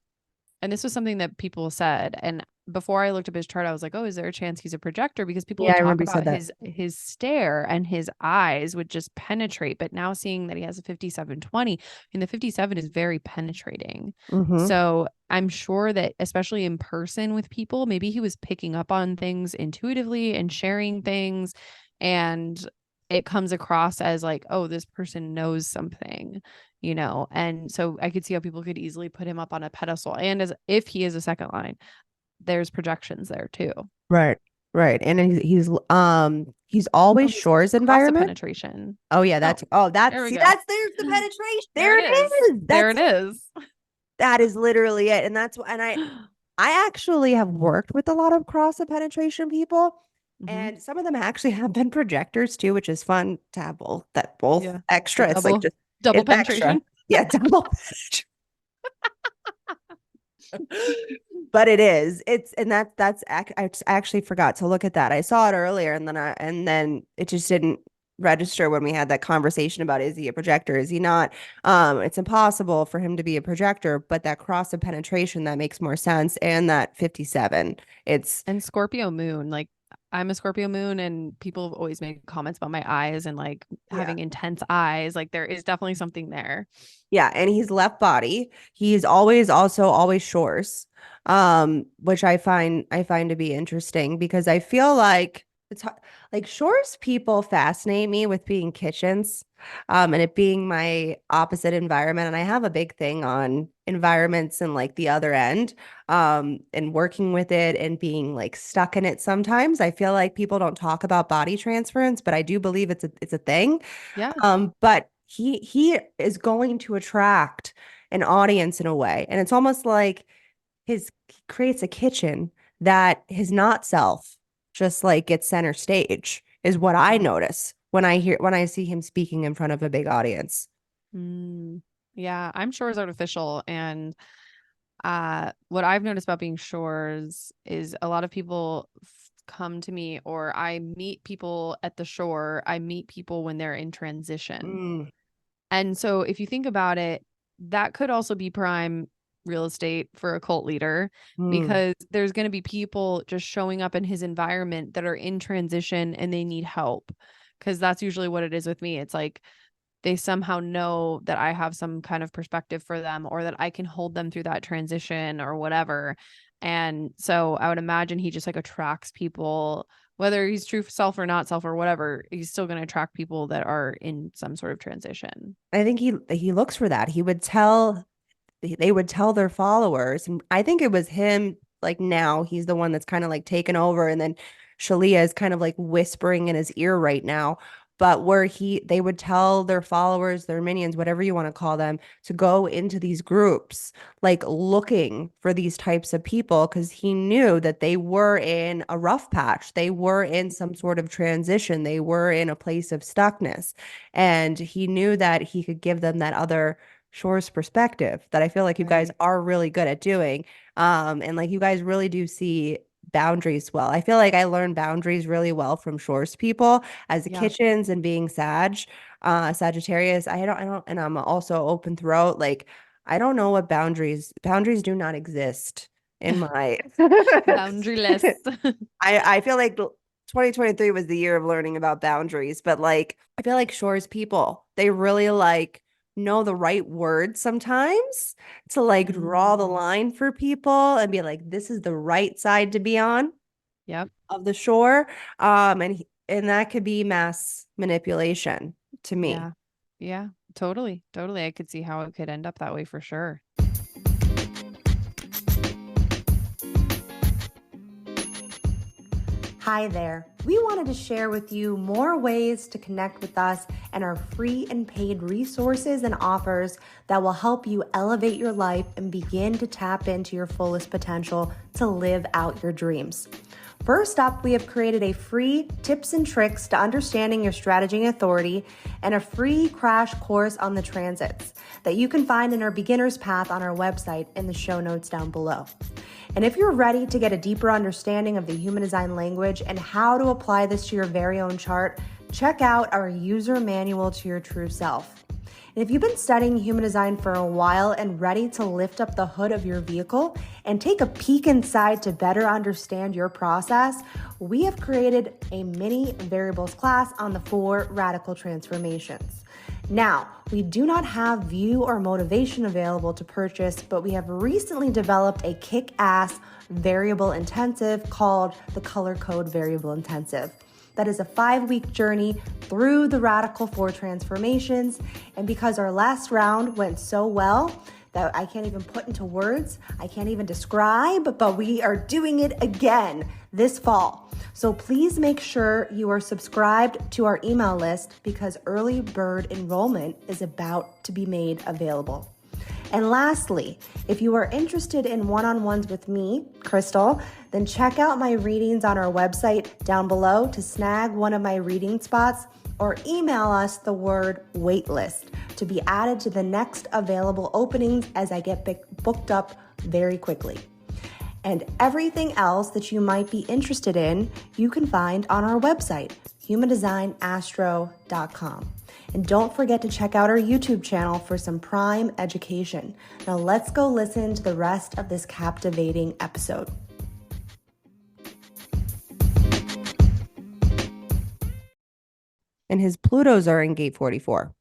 and this was something that people said, and before I looked up his chart, I was like, oh, is there a chance he's a projector? Because people Yeah, would I talk remember you said about that. his stare and his eyes would just penetrate. But now seeing that he has a 5720, and the 57 is very penetrating. Mm-hmm. So I'm sure that especially in person with people, maybe he was picking up on things intuitively and sharing things, and it comes across as like, oh, this person knows something, and so I could see how people could easily put him up on a pedestal. And as if he is a second line, there's projections there too. Right. Right. And he's always Shore's Cross the environment. penetration. Oh yeah, Oh, that's there we see, go. there's the penetration. There There it is. it is. There it is. That is literally it. And I actually have worked with a lot of cross of penetration people. Mhm. And some of them actually have been projectors too, which is fun to have both Yeah. extra. It's like just Double it's extra. penetration. Yeah, double penetration. But it is. It's and I actually forgot to look at that. I saw it earlier and then it just didn't register when we had that conversation about is he a projector, is he not? It's impossible for him to be a projector, but that cross of penetration that makes more sense, and that 57. It's And Scorpio moon, like I'm a Scorpio moon, and people have always made comments about my eyes and like having intense eyes. Like there is definitely something there. Yeah, and he's left body. He's always Shores, which I find to be interesting because I feel like like Shores people fascinate me with being kitchens, and it being my opposite environment. And I have a big thing on environments and like the other end, and working with it and being like stuck in it. Sometimes I feel like people don't talk about body transference, but I do believe it's a thing. Yeah. But he is going to attract an audience in a way. And it's almost like he creates a kitchen that his not self just like gets center stage, is what I notice when I see him speaking in front of a big audience. Yeah, I'm sure it's artificial. And what I've noticed about being shores is a lot of people come to me, or I meet people at the shore. I meet people when they're in transition. And so if you think about it, that could also be prime real estate for a cult leader, because there's going to be people just showing up in his environment that are in transition and they need help. Because that's usually what it is with me. It's like they somehow know that I have some kind of perspective for them, or that I can hold them through that transition or whatever. And so I would imagine he just like attracts people, whether he's true self or not self or whatever, he's still going to attract people that are in some sort of transition. I think he looks for that. They would tell their followers, and I think it was him, like now he's the one that's kind of like taken over, and then Shaleia is kind of like whispering in his ear right now. But where they would tell their followers, their minions, whatever you want to call them, to go into these groups, like looking for these types of people, because he knew that they were in a rough patch. They were in some sort of transition. They were in a place of stuckness. And he knew that he could give them that other Shore's perspective that I feel like you guys are really good at doing. And like you guys really do see boundaries well. I feel like I learned boundaries really well from Shore's people as the kitchens and being Sagittarius. I don't, and I'm also open throat. Like I don't know what boundaries do not exist in my Boundaryless. I feel like 2023 was the year of learning about boundaries, but like I feel like Shore's people, they really like know the right words sometimes to like draw the line for people and be like, this is the right side to be on of the shore. And that could be mass manipulation to me. Yeah, totally. I could see how it could end up that way for sure. Hi there. We wanted to share with you more ways to connect with us and our free and paid resources and offers that will help you elevate your life and begin to tap into your fullest potential to live out your dreams. First up, we have created a free tips and tricks to understanding your strategy and authority and a free crash course on the transits that you can find in our beginner's path on our website in the show notes down below. And if you're ready to get a deeper understanding of the human design language and how to apply this to your very own chart, check out our user manual to your true self. And if you've been studying human design for a while and ready to lift up the hood of your vehicle and take a peek inside to better understand your process, we have created a mini variables class on the 4 radical transformations. Now, we do not have view or motivation available to purchase, but we have recently developed a kick-ass variable intensive called the Color Code Variable Intensive. That is a 5-week journey through the radical 4 transformations. And because our last round went so well that I can't even put into words, I can't even describe, but we are doing it again this fall. So please make sure you are subscribed to our email list because early bird enrollment is about to be made available. And lastly, if you are interested in one-on-ones with me, Krystle, then check out my readings on our website down below to snag one of my reading spots, or email us the word waitlist to be added to the next available openings as I get booked up very quickly. And everything else that you might be interested in, you can find on our website, humandesignastro.com. And don't forget to check out our YouTube channel for some prime education. Now let's go listen to the rest of this captivating episode. And his Plutos are in gate 44.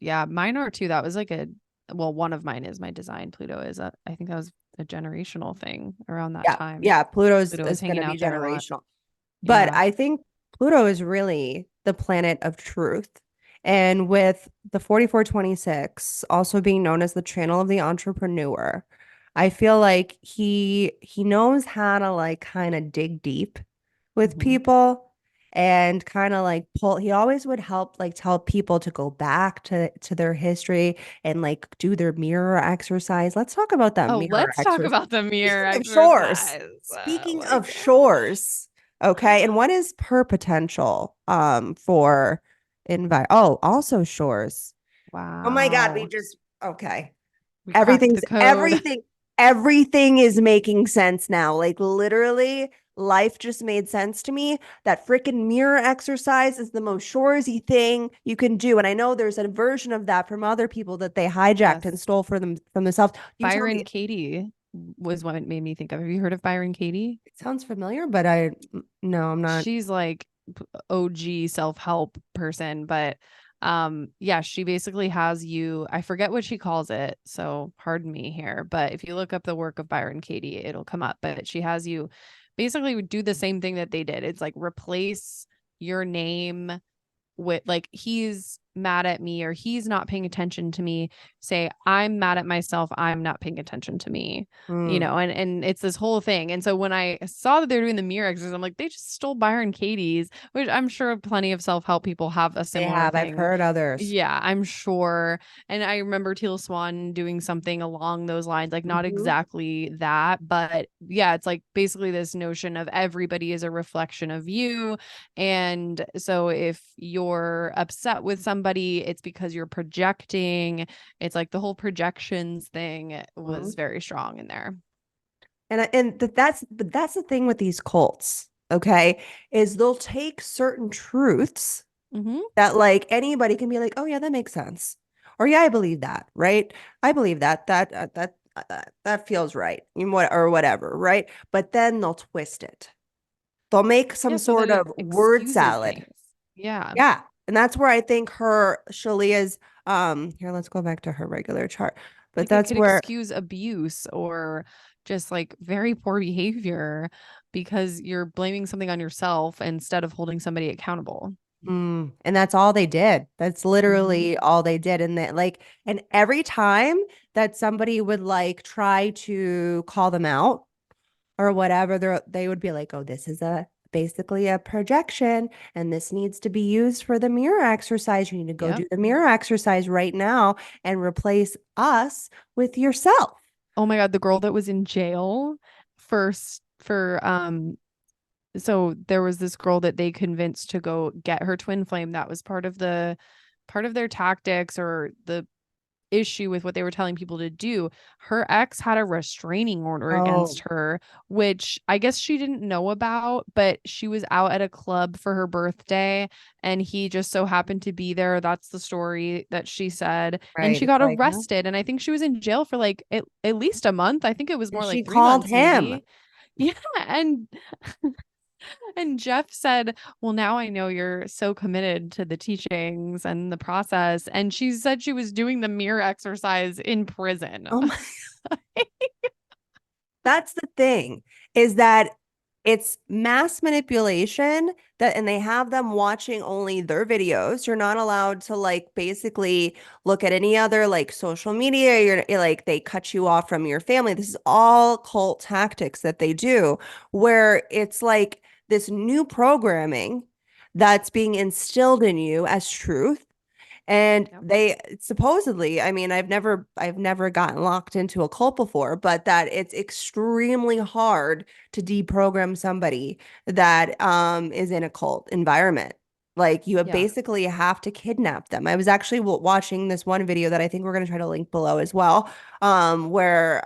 Yeah, mine are too. That was like one of mine is my design. Pluto is I think that was a generational thing around that time. Yeah, Pluto was is going to hanging be out there a lot. generational. But Yeah. I think Pluto is really the planet of truth. And with the 4426 also being known as the channel of the entrepreneur, I feel like he knows how to like kind of dig deep with people and kind of like pull. He always would help like tell people to go back to their history and like do their mirror exercise. Let's talk about that mirror Let's talk exercise. about the mirror Exercise. exercise. Speaking of shores, okay, and what is per potential for invite? Oh, also shores. Wow. Oh my God, we just okay. We cracked the code. Everything is making sense now. Like literally, life just made sense to me. That freaking mirror exercise is the most shoresy thing you can do. And I know there's a version of that from other people that they hijacked and stole from themselves. Byron Katie was what it made me think of. Have you heard of Byron Katie? It sounds familiar, but no, I'm not. She's like OG self-help person, but yeah, she basically has you, I forget what she calls it, so pardon me here, but if you look up the work of Byron Katie, it'll come up. But she has you basically do the same thing that they did. It's like replace your name with like he's mad at me or he's not paying attention to me, say I'm mad at myself, I'm not paying attention to me, and it's this whole thing. And so when I saw that they're doing the mirror exercise, I'm like, they just stole Byron Katie's, which I'm sure plenty of self-help people have a similar thing. I've heard others. Yeah, I'm sure. And I remember Teal Swan doing something along those lines, like not exactly that, but yeah, it's like basically this notion of everybody is a reflection of you. And so if you're upset with somebody, it's because you're projecting. It's like the whole projections thing was very strong in there. And that's the thing with these cults, okay, is they'll take certain truths that like anybody can be like, oh yeah, that makes sense, or yeah, I believe that, right? I believe that that feels right, or whatever, right? But then they'll twist it. They'll make some sort of word salad. Things. Yeah. Yeah. And that's where I think Shaleia's here, let's go back to her regular chart. But like that's where excuse abuse or just like very poor behavior because you're blaming something on yourself instead of holding somebody accountable. And that's all they did. That's literally all they did. And that like, and every time that somebody would like try to call them out or whatever, they would be like, oh, this is a basically a projection, and this needs to be used for the mirror exercise. You need to go Yep. do the mirror exercise right now and replace us with yourself. Oh my God, the girl that was in jail first for so there was this girl that they convinced to go get her twin flame. That was part of their tactics or the issue with what they were telling people to do. Her ex had a restraining order against her, which I guess she didn't know about, but she was out at a club for her birthday and he just so happened to be there. That's the story that she said. And Right. she It's got like, huh? arrested. And I think she was in jail for like at least a month. I think it was And more she like 3 called months, him. maybe. Yeah. And Jeff said, well, now I know you're so committed to the teachings and the process. And she said she was doing the mirror exercise in prison. Oh my, that's the thing, is that it's mass manipulation that, and they have them watching only their videos. You're not allowed to like basically look at any other like social media. You're like, they cut you off from your family. This is all cult tactics that they do, where it's like this new programming that's being instilled in you as truth. And Yep. they supposedly, I mean, I've never gotten locked into a cult before, but that it's extremely hard to deprogram somebody that is in a cult environment. Like you Yeah. basically have to kidnap them. I was actually watching this one video that I think we're going to try to link below as well, where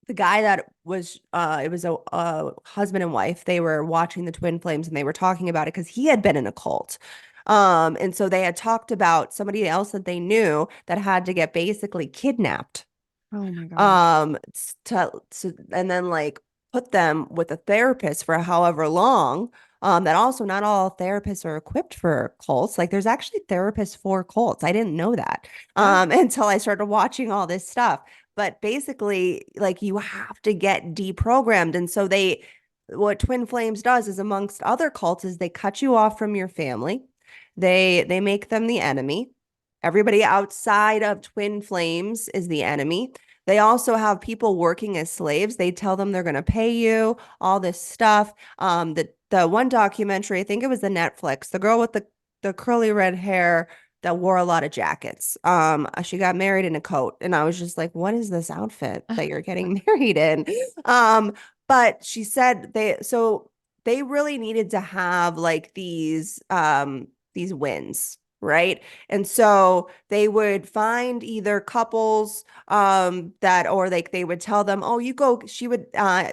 the guy that was it was a husband and wife, they were watching the twin flames and they were talking about it because he had been in a cult, and so they had talked about somebody else that they knew that had to get basically kidnapped, Oh my gosh. to and then like put them with a therapist for however long. That also not all therapists are equipped for cults. Like there's actually therapists for cults. I didn't know that Yeah. until I started watching all this stuff. But basically, like you have to get deprogrammed. And so what Twin Flames does is, amongst other cults, is they cut you off from your family. They make them the enemy. Everybody outside of Twin Flames is the enemy. They also have people working as slaves. They tell them they're going to pay you all this stuff. The one documentary, I think it was the Netflix, the girl with the curly red hair that wore a lot of jackets. She got married in a coat, and I was just like, "What is this outfit that you're getting married in?" But she said they really needed to have like these wins, right? And so they would find either couples that, or like they would tell them, oh, you go, she would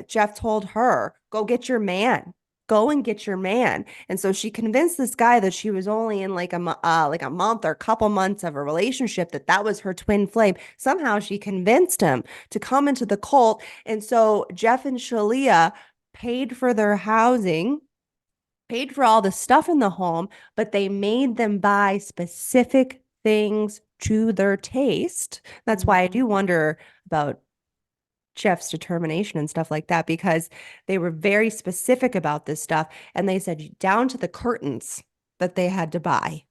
Jeff told her, go get your man. Go and get your man. And so she convinced this guy that she was only in like a month or a couple months of a relationship, that was her twin flame. Somehow she convinced him to come into the cult. And so Jeff and Shaleia paid for their housing, paid for all the stuff in the home, but they made them buy specific things to their taste. That's why I Mhm. do wonder about Jeff's determination and stuff like that, because they were very specific about this stuff. And they said down to the curtains that they had to buy,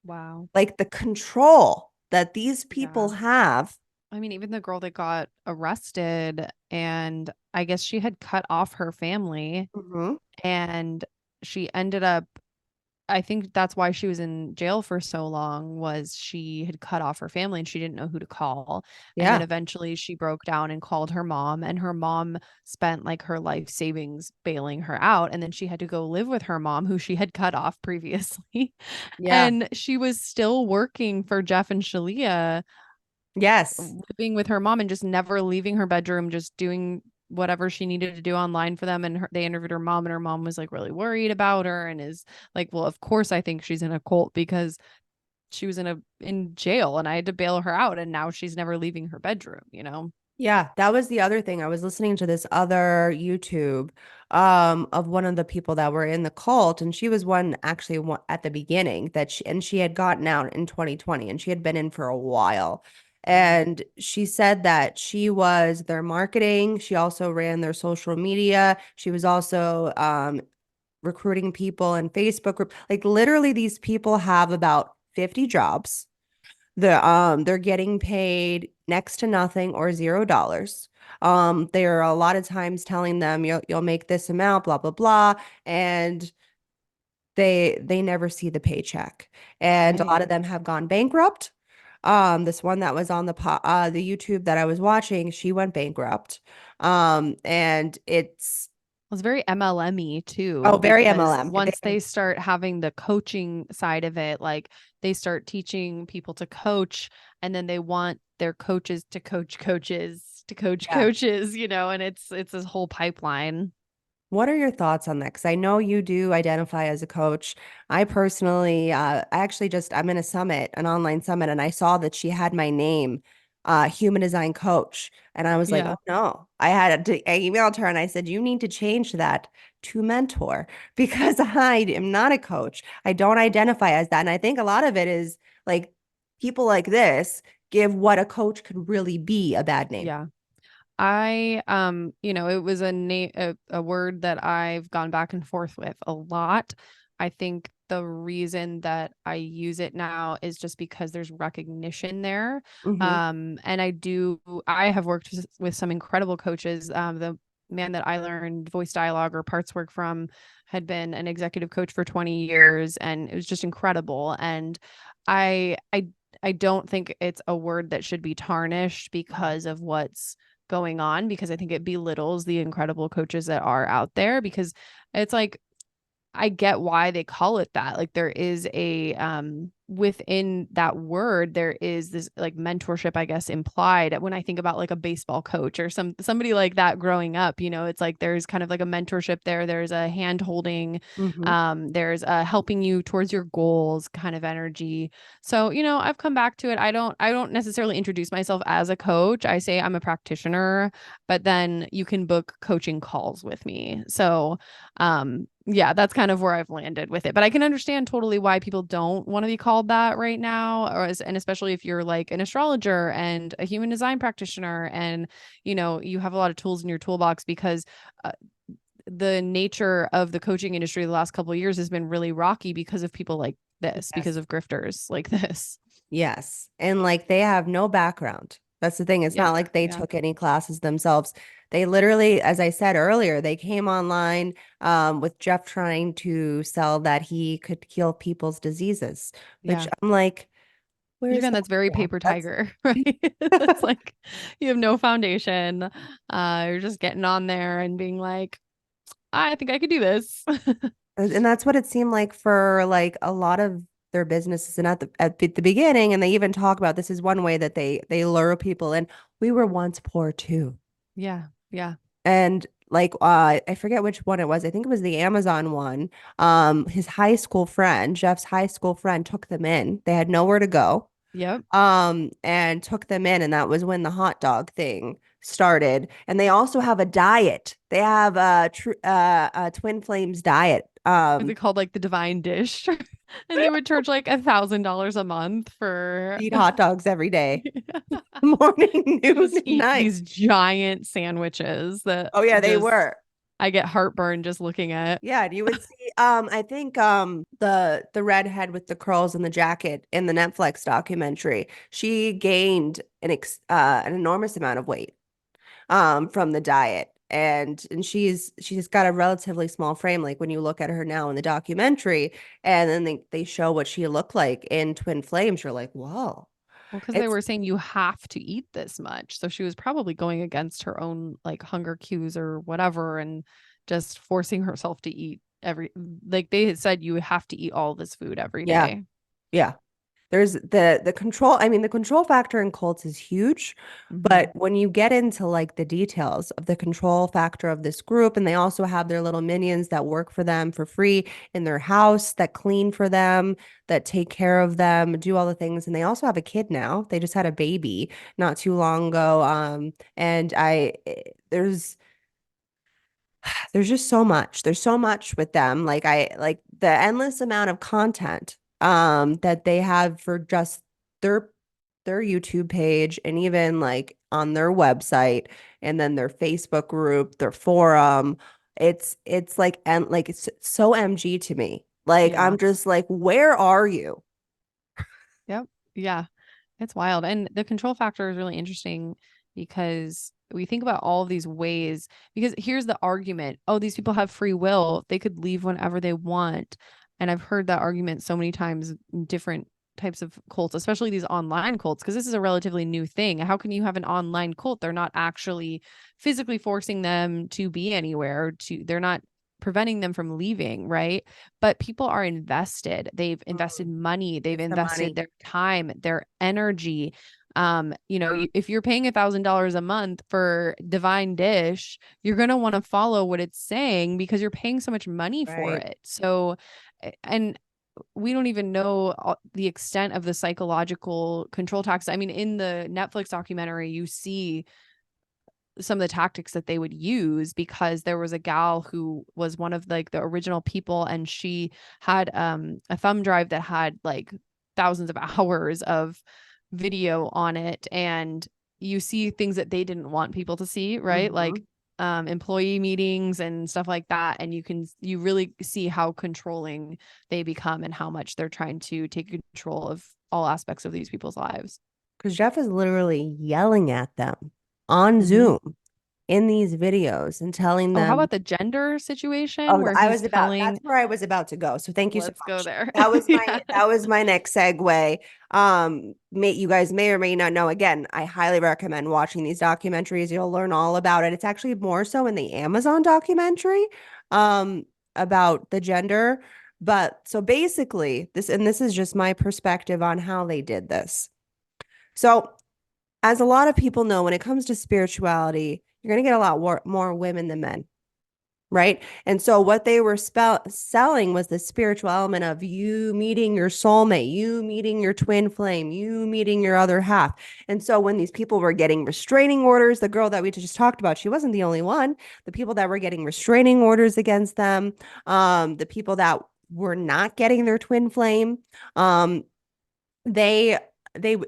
Wow. like the control that these people Yeah. have. I mean, even the girl that got arrested, and I guess she had cut off her family Mhm. and she ended up, I think that's why she was in jail for so long, was she had cut off her family and she didn't know who to call. And then Yeah. eventually she broke down and called her mom, and her mom spent like her life savings bailing her out. And then she had to go live with her mom, who she had cut off previously. Yeah. And she was still working for Jeff and Shaleia, Yes. living with her mom and just never leaving her bedroom, just doing whatever she needed to do online for them. And they interviewed her mom, and her mom was like really worried about her and is like, well, of course I think she's in a cult because she was in jail and I had to bail her out, and now she's never leaving her bedroom. Yeah, that was the other thing. I was listening to this other YouTube of one of the people that were in the cult, and she was at the beginning that she had gotten out in 2020, and she had been in for a while. Mhm. And she said that she was their marketing. She also ran their social media. She was also recruiting people in Facebook group. Like literally these people have about 50 jobs. They're getting paid next to nothing or $0. They're a lot of times telling them you'll make this amount, blah blah blah, and they never see the paycheck. And a lot Right. of them have gone bankrupt. This one that was on the YouTube that I was watching, she went bankrupt. And It's very MLM-y oh, too, very because MLM. once they start having the coaching side of it, like they start teaching people to coach, and then they want their coaches to coach coaches to coach Yeah. coaches, and it's this whole pipeline. What are your thoughts on that? Because I know you do identify as a coach. I personally, I'm in a summit, an online summit, and I saw that she had my name, human design coach. And I was like, Yeah. oh no. I emailed her and I said, you need to change that to mentor because I am not a coach. I don't identify as that. And I think a lot of it is like people like this give what a coach could really be a bad name. Yeah. It was a word that I've gone back and forth with a lot. I think the reason that I use it now is just because there's recognition there. Hmm. And I have worked with some incredible coaches. The man that I learned voice dialogue or parts work from had been an executive coach for 20 years, and it was just incredible. And I I I don't think it's a word that should be tarnished because of what's going on, because I think it belittles the incredible coaches that are out there, because it's like I get why they call it that. Like there is a within that word, there is this like mentorship, I guess, implied. When I think about like a baseball coach or somebody like that growing up, it's like there's kind of like a mentorship there. There's a hand holding, Hmm. there's a helping you towards your goals kind of energy. So, I've come back to it. I don't necessarily introduce myself as a coach. I say I'm a practitioner, but then you can book coaching calls with me. So, yeah, that's kind of where I've landed with it. But I can understand totally why people don't want to be called that right now, and especially if you're like an astrologer and a human design practitioner, and you have a lot of tools in your toolbox, because uh, the nature of the coaching industry the last couple of years has been really rocky because of people like this, because Yes. of grifters like this. Yes. And like they have no background. That's the thing. It's Yeah, not like they yeah, took any classes themselves. They literally, as I said earlier, they came online with Jeff trying to sell that he could heal people's diseases, which yeah. I'm like, where's Again, that? that's very Yeah, paper tiger, right? It's like you have no foundation. You're just getting on there and being like, I think I could do this. and that's what it seemed like for like a lot of their businesses. And at the beginning, and they even talk about this is one way that they lure people in. We were once poor too. Yeah, yeah, And like I forget which one it was. I think it was the Amazon one. His high school friend, Jeff's high school friend took them in. They had nowhere to go. yep. And took them in, and that was when the hot dog thing started. And they also have a diet. They have a Twin Flames diet. Was it called like the divine dish? And they would charge like $1,000 a month for Eat hot dogs every day, morning, to noon, just and eat night. these giant sandwiches that Oh yeah, they just were. I get heartburn just looking at. Yeah, and you would see I think the redhead with the curls and the jacket in the Netflix documentary, she gained an enormous amount of weight from the diet. And she's got a relatively small frame, like when you look at her now in the documentary, and then they show what she looked like in Twin Flames, you're like, whoa. Well, because they It's were saying you have to eat this much. So she was probably going against her own like hunger cues or whatever, and just forcing herself to eat like they had said you have to eat all this food every yeah, day. yeah. There's the control. I mean, the control factor in cults is huge, Hmm. but when you get into like the details of the control factor of this group, and they also have their little minions that work for them for free in their house, that clean for them, that take care of them, do all the things, and they also have a kid now. They just had a baby not too long ago. And there's just so much. There's so much with them. Like I like the endless amount of content that they have for just their their YouTube page, and even like on their website, and then their Facebook group, their forum. It's like, and like it's so MG to me. Like Yeah. I'm just like, where are you? Yep. Yeah. It's wild. And the control factor is really interesting because we think about all of these ways, because here's the argument. Oh, these people have free will. They could leave whenever they want. And I've heard that argument so many times in different types of cults, especially these online cults, because this is a relatively new thing. How can you have an online cult? They're not actually physically forcing them to be anywhere, they're not preventing them from leaving, right? But people are invested. They've invested money, they've It's the invested money. their time, their energy. If you're paying $1,000 a month for Divine Dish, you're going to want to follow what it's saying because you're paying so much money for Right. it. So, and we don't even know the extent of the psychological control tactics. I mean, in the Netflix documentary, you see some of the tactics that they would use, because there was a gal who was one of like the original people, and she had a thumb drive that had like thousands of hours of video on it, and you see things that they didn't want people to see, right? Like employee meetings and stuff like that, and you really see how controlling they become and how much they're trying to take control of all aspects of these people's lives. Because Jeff is literally yelling at them on Mhm. Zoom in these videos and telling Oh, how them, about the gender situation oh, where I he's was about, that's telling, where I was about to go. So thank you so let's go much. there. That was Yeah. my next segue. You guys may or may not know. Again, I highly recommend watching these documentaries. You'll learn all about it. It's actually more so in the Amazon documentary, about the gender. But so basically, this is just my perspective on how they did this. So, as a lot of people know, when it comes to spirituality, you're going to get a lot more women than men, right? And so what they were selling was the spiritual element of you meeting your soulmate, you meeting your twin flame, you meeting your other half. And so when these people were getting restraining orders, the girl that we just talked about, she wasn't the only one. The people that were getting restraining orders against them, the people that were not getting their twin flame, they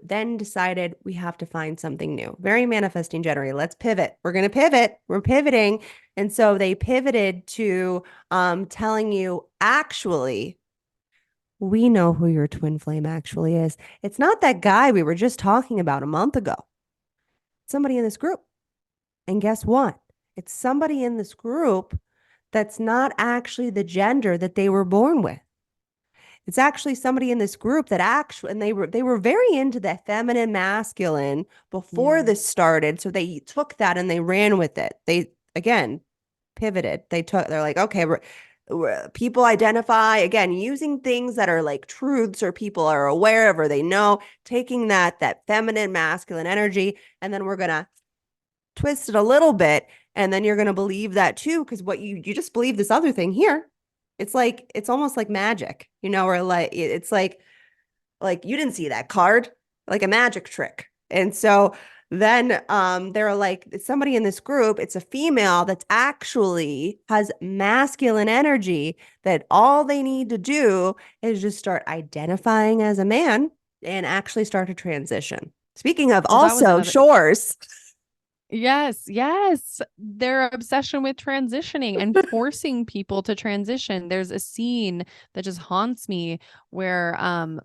then decided we have to find something new. Very manifesting generator. Let's pivot. We're going to pivot. We're pivoting. And so they pivoted to telling you, actually, we know who your twin flame actually is. It's not that guy we were just talking about a month ago. It's somebody in this group. And guess what? It's somebody in this group that's not actually the gender that they were born with. It's actually somebody in this group that actually, and they were very into that feminine masculine before Yeah. this started. So they took that and they ran with it. They again pivoted. They're like, okay, people identify again using things that are like truths or people are aware of or they know, taking that feminine masculine energy, and then we're gonna twist it a little bit, and then you're gonna believe that too, because what you just believe this other thing here. It's almost like magic, or like it's like you didn't see that card, like a magic trick. And so then they're like, it's somebody in this group, it's a female that's actually has masculine energy, that all they need to do is just start identifying as a man and actually start to transition. Speaking of Well, that was also another. shores. Yes, yes. Their obsession with transitioning and forcing people to transition. There's a scene that just haunts me where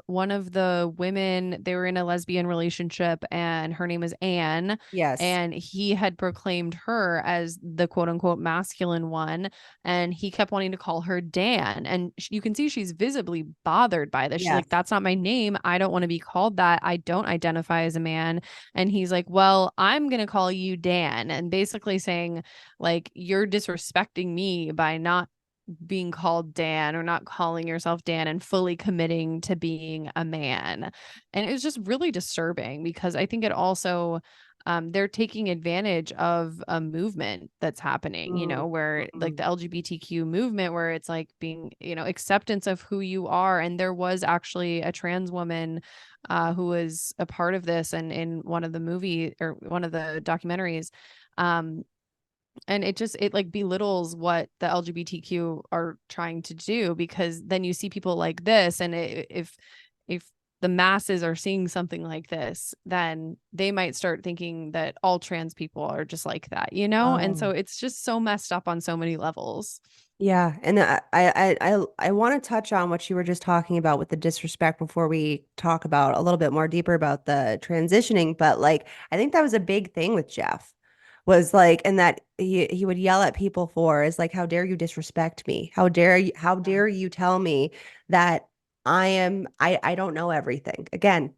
one of the women, they were in a lesbian relationship and her name is Anne, Yes. and he had proclaimed her as the quote unquote masculine one, and he kept wanting to call her Dan, and you can see she's visibly bothered by this. She's Yes. like, that's not my name. I don't want to be called that. I don't identify as a man. And he's like, well, I'm going to call you Dan. And basically saying, like, you're disrespecting me by not being called Dan or not calling yourself Dan and fully committing to being a man. And it was just really disturbing because I think it also, they're taking advantage of a movement that's happening, where like the LGBTQ movement, where it's like being, acceptance of who you are. And there was actually a trans woman who was a part of this and in one of the movie or one of the documentaries. And it like belittles what the LGBTQ are trying to do, because then you see people like this, and if the masses are seeing something like this, then they might start thinking that all trans people are just like that, and so it's just so messed up on so many levels. Yeah, and I want to touch on what you were just talking about with the disrespect before we talk about a little bit more deeper about the transitioning. But like, I think that was a big thing with Jeff, was like, and that he would yell at people for is like, how dare you disrespect me? How dare you tell me that I don't know everything? Again,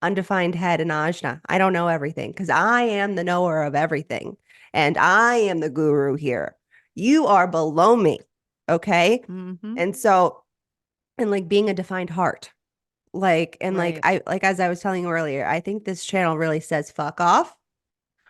undefined head and ajna. I don't know everything because I am the knower of everything and I am the guru here. You are below me. Okay. Mm-hmm. And so, and like being a defined heart, like, and like, Right. like, as I was telling you earlier, I think this channel really says fuck off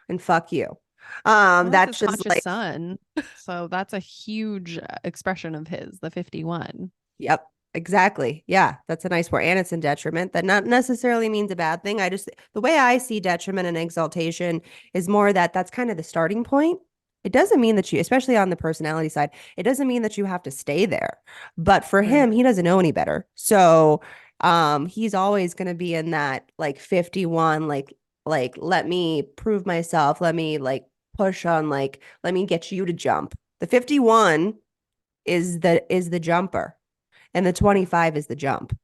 and fuck you. Well, that's his That's just conscious like, son. So that's a huge expression of his, the 51. yep, exactly. Yeah, that's a nice word. And it's in detriment. That not necessarily means a bad thing. I just, the way I see detriment and exaltation is more that that's kind of the starting point. It doesn't mean that you, especially on the personality side, it doesn't mean that you have to stay there. But for Right. him, he doesn't know any better. So he's always going to be in that like 51, like let me prove myself, let me like push on, like let me get you to jump. The 51 is the jumper and the 25 is the jump.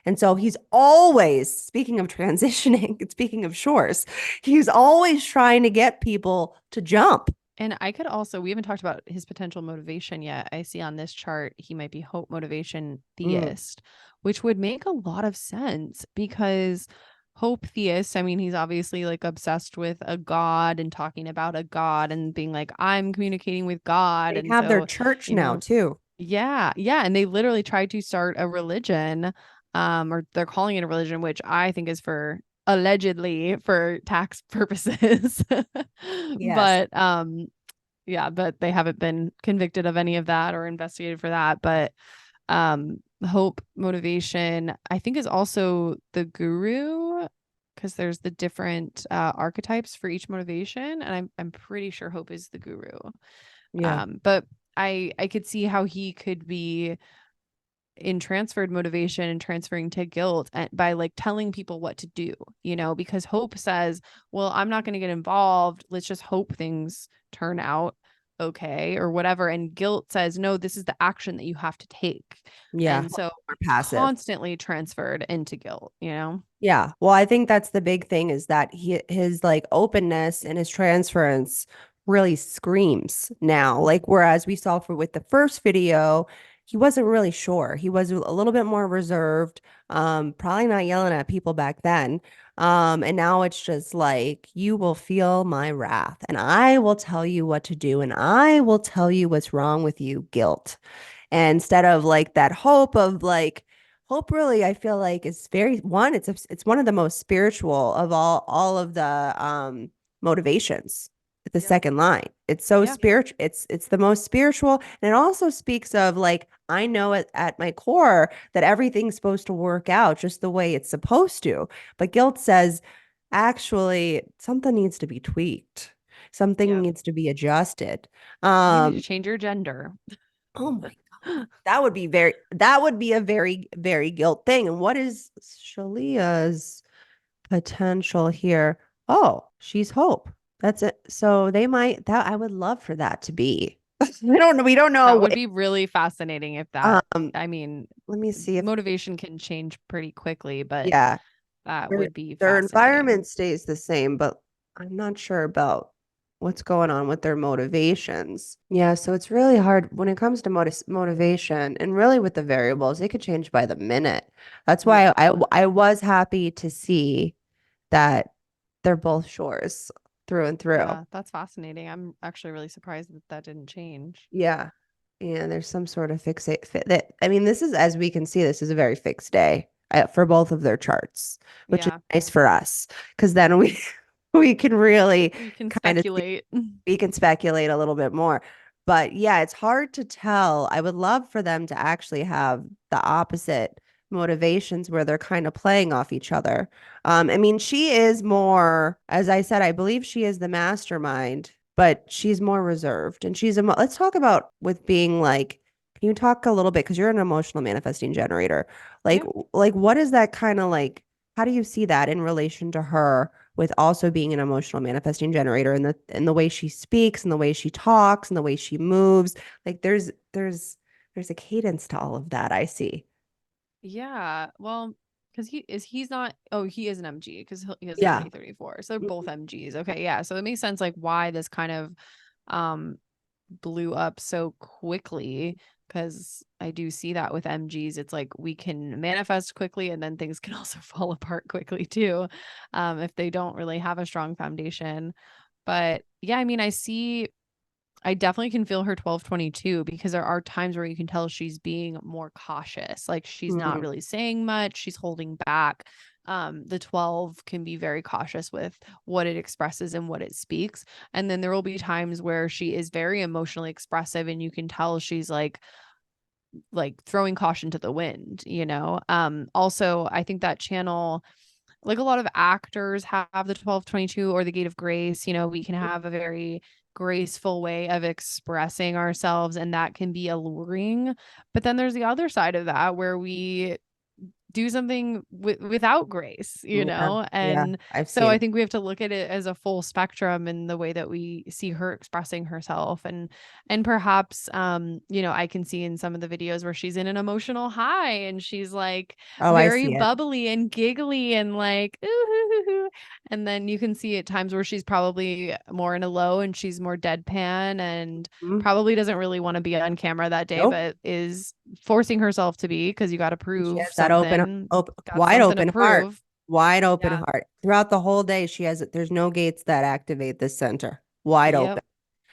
And so he's always, speaking of transitioning, speaking of shores, he's always trying to get people to jump. And I could also, we haven't talked about his potential motivation yet. I see on this chart, he might be hope, motivation, theist, which would make a lot of sense because hope theist, I mean, he's obviously like obsessed with a god and talking about a god and being like, I'm communicating with God. They And have their so, church you now know, too. yeah, yeah. And they literally tried to start a religion, or they're calling it a religion, which I think is for allegedly for tax purposes. Yes. But yeah, but they haven't been convicted of any of that or investigated for that. But hope, motivation, I think is also the guru because there's the different archetypes for each motivation. And I'm pretty sure hope is the guru. Yeah. But I could see how he could be in transferred motivation and transferring to guilt and by like telling people what to do, because hope says, well, I'm not going to get involved. Let's just hope things turn out okay or whatever. And guilt says, no, this is the action that you have to take. Yeah. And so More passive. constantly transferred into guilt. Yeah. Well, I think that's the big thing is that his like openness and his transference really screams now. Like whereas we saw for with the first video, he wasn't really sure. He was a little bit more reserved, probably not yelling at people back then. And now it's just like you will feel my wrath and I will tell you what to do and I will tell you what's wrong with you, guilt. And instead of like that hope of like hope really I feel like is very one it's one of the most spiritual of all of the motivations. The Yep. second line. It's so Yeah. spiritual. It's the most spiritual and it also speaks of like I know at my core that everything's supposed to work out just the way it's supposed to. But guilt says actually something needs to be tweaked. Something Yep. needs to be adjusted. You need to change your gender. Oh my God. That would be a very, very guilt thing. And what is Shalea's potential here? Oh, she's hope. That's it. So they might that I would love for that to be. We don't know That would what be really fascinating if that, I mean, let me see if motivation can change pretty quickly, but yeah. that Their, would be their fascinating. environment stays the same, but I'm not sure about what's going on with their motivations. Yeah, so it's really hard when it comes to motivation and really with the variables, it could change by the minute. That's why Yeah. I was happy to see that they're both shores through and through. Yeah, that's fascinating. I'm actually really surprised that that didn't change. Yeah. And there's some sort of that I mean, this is as we can see, this is a very fixed day for both of their charts, which is Yeah, nice for us because then we we can really we can kind of speculate. we can speculate a little bit more. But yeah, it's hard to tell. I would love for them to actually have the opposite motivations where they're kind of playing off each other. I mean, she is more, as I said, I believe she is the mastermind, but she's more reserved. And let's talk about with being like, can you talk a little bit? Because you're an emotional manifesting generator. Like, Yeah. like what is that kind of like? How do you see that in relation to her? with also being an emotional manifesting generator, and the way she speaks and the way she talks and the way she moves. Like there's a cadence to all of that I see. Yeah. Well, because he's not, oh, he is an MG because he has Yeah. 3034. So they're both MGs. Okay. Yeah. So it makes sense like why this kind of um blew up so quickly, because I do see that with MGs. It's like we can manifest quickly and then things can also fall apart quickly too, if they don't really have a strong foundation. But yeah, I mean, I definitely can feel her 1222 because there are times where you can tell she's being more cautious. Like she's not Mhm. really saying much, she's holding back. The 12 can be very cautious with what it expresses and what it speaks. And then there will be times where she is very emotionally expressive and you can tell she's like throwing caution to the wind, you know? Also, I think that channel, like a lot of actors have the 1222 or the gate of grace. You know, we can have a very graceful way of expressing ourselves and that can be alluring. But then there's the other side of that where we do something without grace, you Yeah. know? Yeah. And I've so seen I it. think we have to look at it as a full spectrum in the way that we see her expressing herself. And perhaps you know, I can see in some of the videos where she's in an emotional high and she's like Oh, I very see it. bubbly and giggly and like ooh, hoo, hoo, hoo. And then you can see at times where she's probably more in a low and she's more deadpan and Mhm. probably doesn't really want to be on camera that day, Nope. but is forcing herself to be because you got to She prove has that open, something. Got wide something to open heart, prove. wide open Yeah. heart. Throughout the whole day, she has, there's no gates that activate this center. Wide open.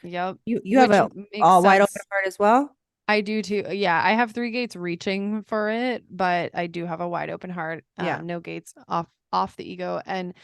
Yep. Yep. You have Which a makes all wide open sense. heart as well? I do too. Yeah, I have three gates reaching for it, but I do have a wide open heart. Yeah. No gates off the ego. And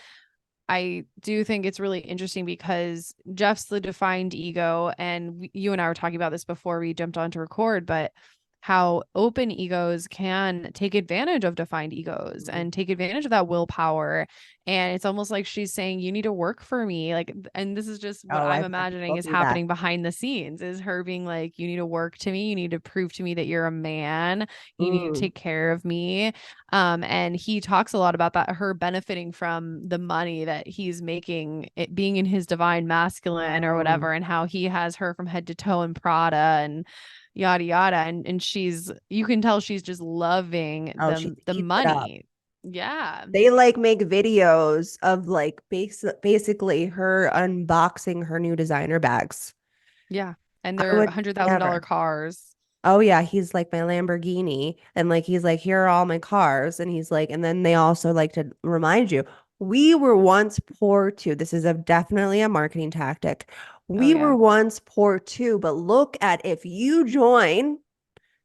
I do think it's really interesting because Jeff's the defined ego, and you and I were talking about this before we jumped on to record, but how open egos can take advantage of defined egos Mhm. and take advantage of that willpower. And it's almost like she's saying, you need to work for me. Like, and this is just what Oh, I'm I've imagining told is you that. happening behind the scenes, is her being like, you need to work to me. You need to prove to me that you're a man. You need to Mm. take care of me. And he talks a lot about that, her benefiting from the money that he's making, it being in his divine masculine or Oh, whatever, and how he has her from head to toe in Prada and yada yada. And she's, you can tell she's just loving oh, she the eats it up. money. Yeah. They like make videos of like basically her unboxing her new designer bags. Yeah. And I they're would $100,000 never. cars. Oh yeah, he's like my Lamborghini, and like he's like, here are all my cars, and he's like, and then they also like to remind you, we were once poor too. This is definitely a marketing tactic. Oh We yeah. were once poor too, but look at, if you join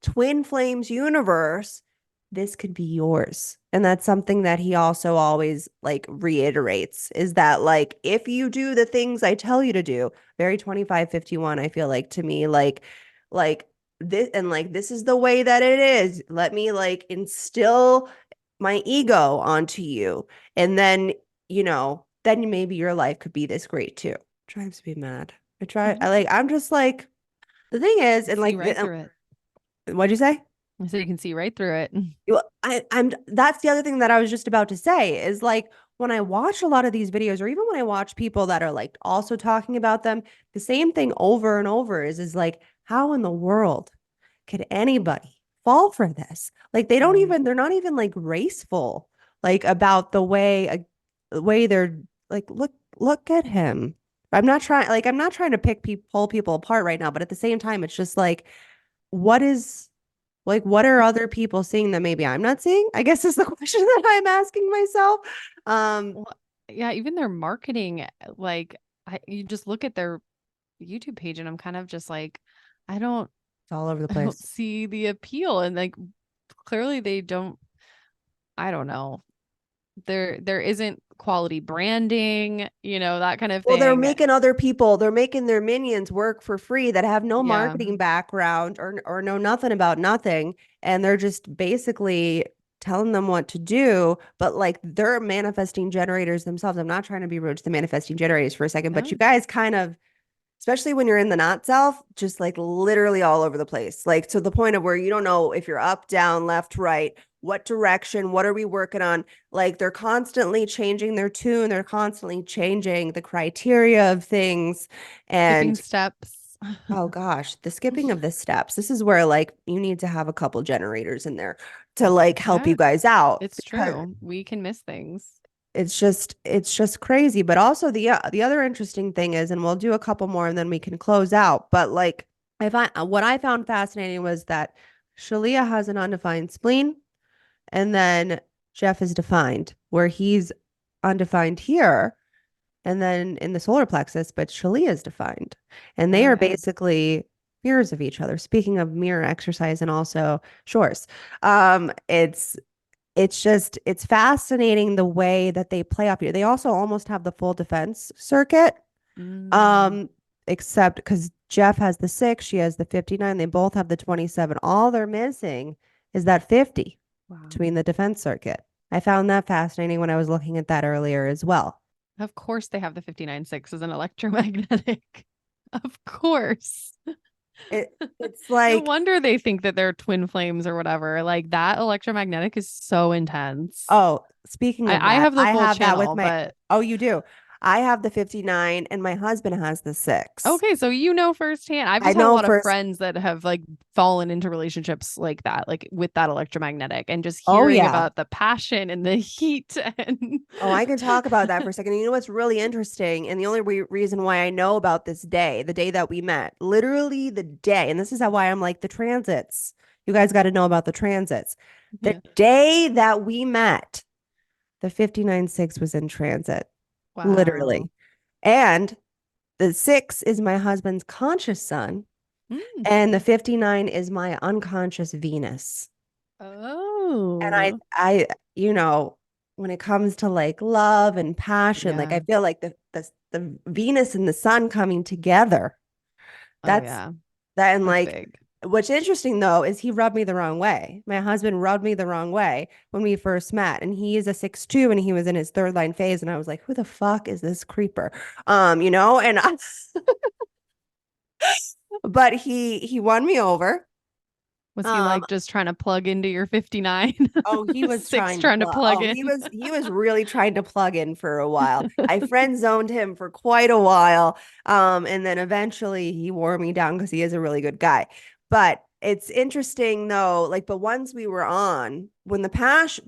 Twin Flames universe, this could be yours. And that's something that he also always like reiterates, is that like if you do the things I tell you to do, very 2551, I feel like, to me, like this, and like this is the way that it is. Let me like instill my ego onto you. And then, then maybe your life could be this great too. Drives me mad. Mhm. I'm just like, the thing is, and See like, right through it. what'd you say? So you can see right through it. Well, I'm that's the other thing that I was just about to say, is like when I watch a lot of these videos, or even when I watch people that are like also talking about them, the same thing over and over is like, how in the world could anybody fall for this? Like Right. they're not even like graceful, like about the way they're like, look at him. I'm not trying to pull people apart right now, but at the same time, it's just like, what is what are other people seeing that maybe I'm not seeing? I guess is the question that I'm asking myself. Well, yeah, even their marketing, like you just look at their YouTube page and I'm kind of just like, I don't It's all over the I don't place. see the appeal. And like clearly they don't, I don't know. There isn't quality branding, you know, that kind of Well, thing. they're making their minions work for free that have no Yeah. marketing background, or know nothing about nothing. And they're just basically telling them what to do, but like they're manifesting generators themselves. I'm not trying to be rude to the manifesting generators for a second, but you No. guys kind of, especially when you're in the not self, just like literally all over the place. Like to the point of where you don't know if you're up, down, left, right. what direction, what are we working on? Like they're constantly changing their tune, they're constantly changing the criteria of things. Skipping And steps. oh gosh, the skipping of the steps. This is where like you need to have a couple generators in there to like help Yeah, you guys out it's because true. We can miss things. it's just crazy. But also the other interesting thing is, and we'll do a couple more and then we can close out. But like I find what I found fascinating was that Shaleia has an undefined spleen, and then Jeff is defined, where he's undefined here, and then in the solar plexus, but Shaleia is defined. And they Oh are yeah. basically mirrors of each other. Speaking of mirror exercise and also shores, it's fascinating the way that they play off you. They also almost have the full defense circuit. Mm, Um, except because Jeff has the 6, she has the 59, they both have the 27. All they're missing is that 50 wow. between the defense circuit. I found that fascinating when I was looking at that earlier as well. Of course they have the 59.6 as an electromagnetic. Of course. It's No like, wonder they think that they're twin flames or whatever. Like that electromagnetic is so intense. oh, speaking of I that, have the I full have that with channel, my, but oh, you do. I have the 59 and my husband has the 6. okay, so you know firsthand. I've I just had a know lot of first. friends that have like fallen into relationships like that, like with that electromagnetic, and just Oh, hearing yeah. about the passion and the heat and Oh, I can talk about that for a second. You know what's really interesting? And the only reason why I know about this day, the day that we met, literally the day, and this is why I'm like the transits. You guys got to know about the transits. The yeah. day that we met, the 59-6 was in transit, Wow. literally. And the 6 is my husband's conscious sun, Mm. and the 59 is my unconscious Venus. And Oh. you know, when it comes to like love and passion, like I Yeah. feel like the Venus and the sun coming together. Oh That's yeah. that. And That's like, big. what's interesting though is he rubbed me the wrong way. My husband rubbed me the wrong way when we first met, and he is a 6'2", and he was in his third line phase, and I was like, who the fuck is this creeper? And but he won me over. Was he Um, like just trying to plug into your 59? Oh, he was 6 trying to trying to plug. plug Oh, in. he was really trying to plug in for a while. I friend zoned him for quite a while. And then eventually he wore me down because he is a really good guy. But it's interesting though, like, but once we were on, when the passion,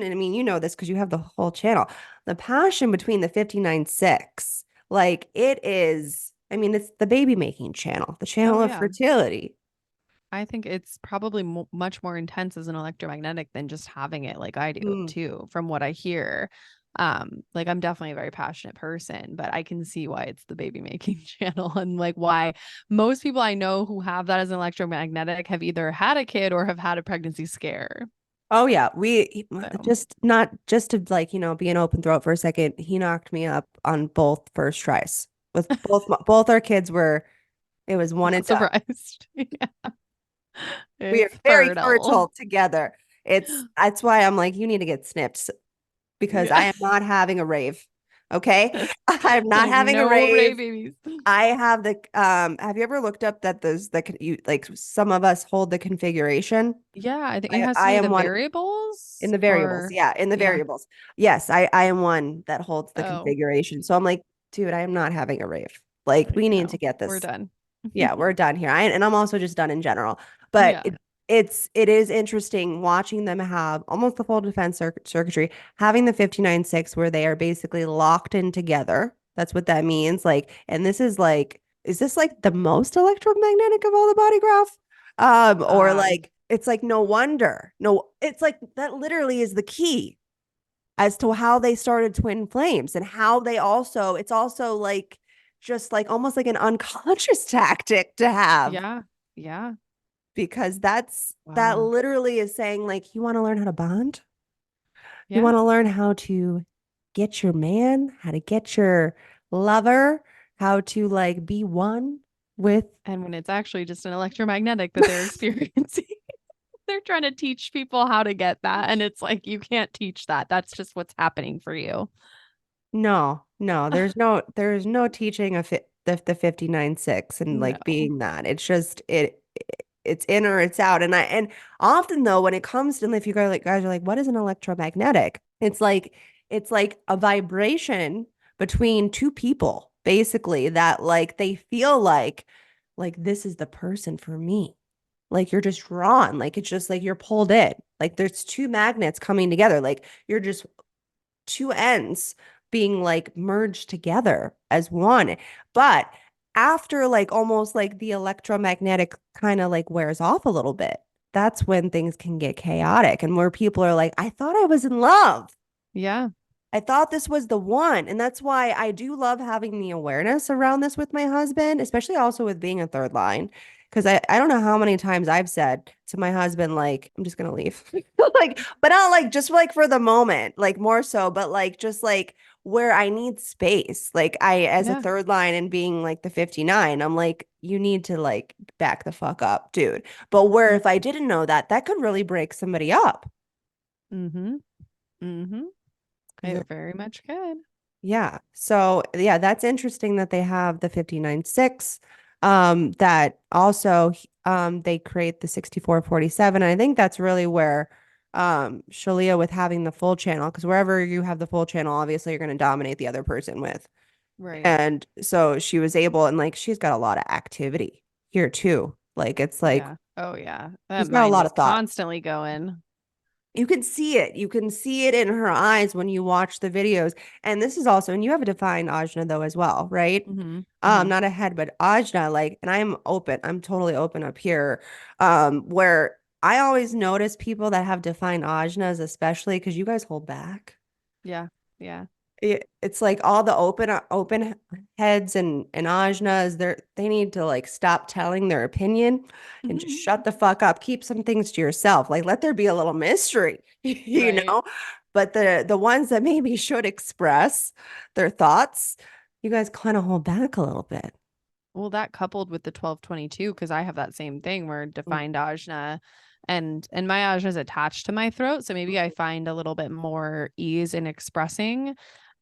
and I mean, you know this because you have the whole channel, the passion between the 59-6, like it is, I mean, it's the baby making channel, the Oh channel of yeah. fertility. I think it's probably much more intense as an electromagnetic than just having it like I do Mm. too, from what I hear. Like I'm definitely a very passionate person, but I can see why it's the baby making channel and like why most people I know who have that as an electromagnetic have either had a kid or have had a pregnancy scare. Oh yeah, we So just not just to like, be an open throat for a second. He knocked me up on both first tries. With both our kids were, it was one and not done. surprised. Yeah. We are It's very fertile. fertile together. That's why I'm like, you need to get snipped because I Yeah. am not having a rave. Okay? I'm not Like having a no Ray rave. babies. I have the have you ever looked up that those that you like some of us hold the configuration? Yeah, I think it I has to I do am the one. In variables the variables, or yeah, in the yeah. variables. Yes, I am one that holds the Oh, configuration. So I'm like, dude, I am not having a rave. Like, like we need to no, get we're this. done. Yeah, we're done here. And I'm also just done in general. But Yeah. it is interesting watching them have almost the full defense circuitry, having the 59-6 where they are basically locked in together. That's what that means. Like, and this is like, is this like the most electromagnetic of all the body graph? Or Um, like it's like no wonder. No, it's like that literally is the key as to how they started twin flames and how they also, it's also like just like almost like an unconscious tactic to have yeah. Yeah. because that Wow. literally is saying like you want to learn how to bond, you Yeah. want to learn how to get your man, how to get your lover, how to like be one with. And when it's actually just an electromagnetic that they're experiencing, they're trying to teach people how to get that. And it's like, you can't teach that. That's just what's happening for you. No, there's no teaching of the 59-6 and No. like being that. It's just it's in or it's out. And often though, when it comes to, if you guys are like, what is an electromagnetic? It's like a vibration between two people, basically, that like they feel like this is the person for me. Like you're just drawn, like it's just like you're pulled in. Like there's two magnets coming together. Like you're just two ends being like merged together as one. But after like almost like the electromagnetic kind of like wears off a little bit, that's when things can get chaotic and where people are like, I thought I was in love. Yeah. I thought this was the one. And that's why I do love having the awareness around this with my husband, especially also with being a third line. Because I don't know how many times I've said to my husband, like, I'm just gonna leave. Like, but not like just like for the moment, like more so, but like just like where I need space. Like I as a Yeah. third line and being like the 59, I'm like, you need to like back the fuck up, dude. But where if I didn't know that, that could really break somebody up. Mm-hmm. Mm-hmm. It very much could. Yeah. So yeah, that's interesting that they have the 59.6. That also they create the 64.47. And I think that's really where Shaleia with having the full channel, because wherever you have the full channel, obviously you're going to dominate the other person with. Right. And so she was able, and like she's got a lot of activity here too. Like it's like Yeah. Oh yeah. she's That got a mind lot is of thought. constantly going. You can see it. You can see it in her eyes when you watch the videos. And this is also, and you have a defined ajna though as well, right? Mm-hmm. Mm-hmm. Not a head, but ajna, like, and I'm open. I'm totally open up here. Where I always notice people that have defined ajnas, especially because you guys hold back. Yeah. Yeah. It's like all the open heads and ajnas, they need to like stop telling their opinion and just shut the fuck up. Keep some things to yourself. Like let there be a little mystery, you Right. know? But the ones that maybe should express their thoughts, you guys kind of hold back a little bit. Well, that coupled with the 1222, because I have that same thing where defined ajna and my ajna is attached to my throat. So maybe I find a little bit more ease in expressing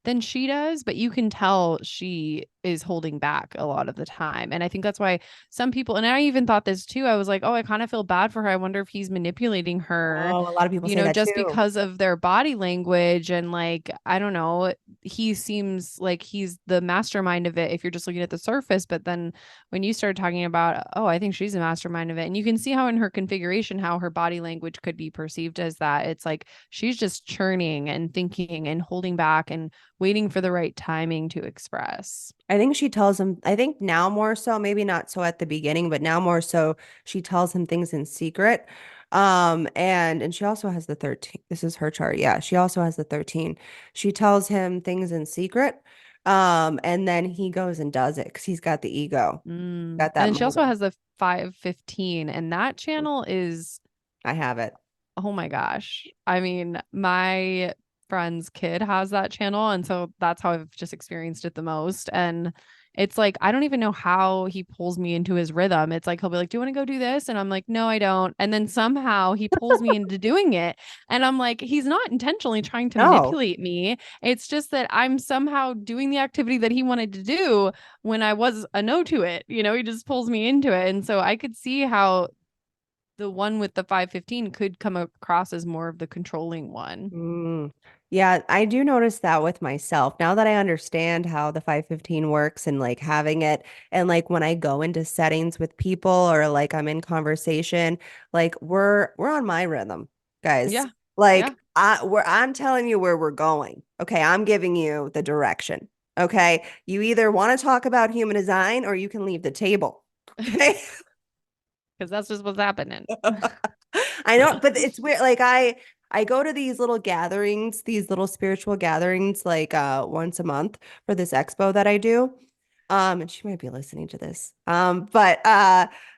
than she does, but you can tell she is holding back a lot of the time. And I think that's why some people, and I even thought this too, I was like, oh, I kind of feel bad for her. I wonder if he's manipulating her, Oh, a lot of people say that just too. because of their body language. And like, I don't know, he seems like he's the mastermind of it if you're just looking at the surface. But then when you start talking about, oh, I think she's the mastermind of it, and you can see how in her configuration, how her body language could be perceived as that. It's like she's just churning and thinking and holding back and waiting for the right timing to express. I think she tells him, I think now more so, maybe not so at the beginning, but now more so she tells him things in secret. And she also has the 13. This is her chart. Yeah, she also has the 13. She tells him things in secret. And then he goes and does it because he's got the ego. And Got that then she also motive. has the 515, and that channel is, I have it. oh my gosh. I mean, my friend's kid has that channel, and so that's how I've just experienced it the most. And it's like I don't even know how he pulls me into his rhythm. It's like he'll be like, "Do you want to go do this?" And I'm like, "No, I don't." And then somehow he pulls me into doing it. And I'm like, he's not intentionally trying to No. manipulate me. It's just that I'm somehow doing the activity that he wanted to do when I was a no to it. He just pulls me into it. And so I could see how the one with the 515 could come across as more of the controlling one. Mm. Yeah, I do notice that with myself. Now that I understand how the 515 works and like having it, and like when I go into settings with people or like I'm in conversation, like we're on my rhythm, guys. Yeah. Yeah. Like I'm telling you where we're going. Okay, I'm giving you the direction. Okay, you either want to talk about human design or you can leave the table. Okay. Because that's just what's happening. I know, but it's weird. Like I go to these little gatherings, these little spiritual gatherings, like once a month for this expo that I do. And she might be listening to this. But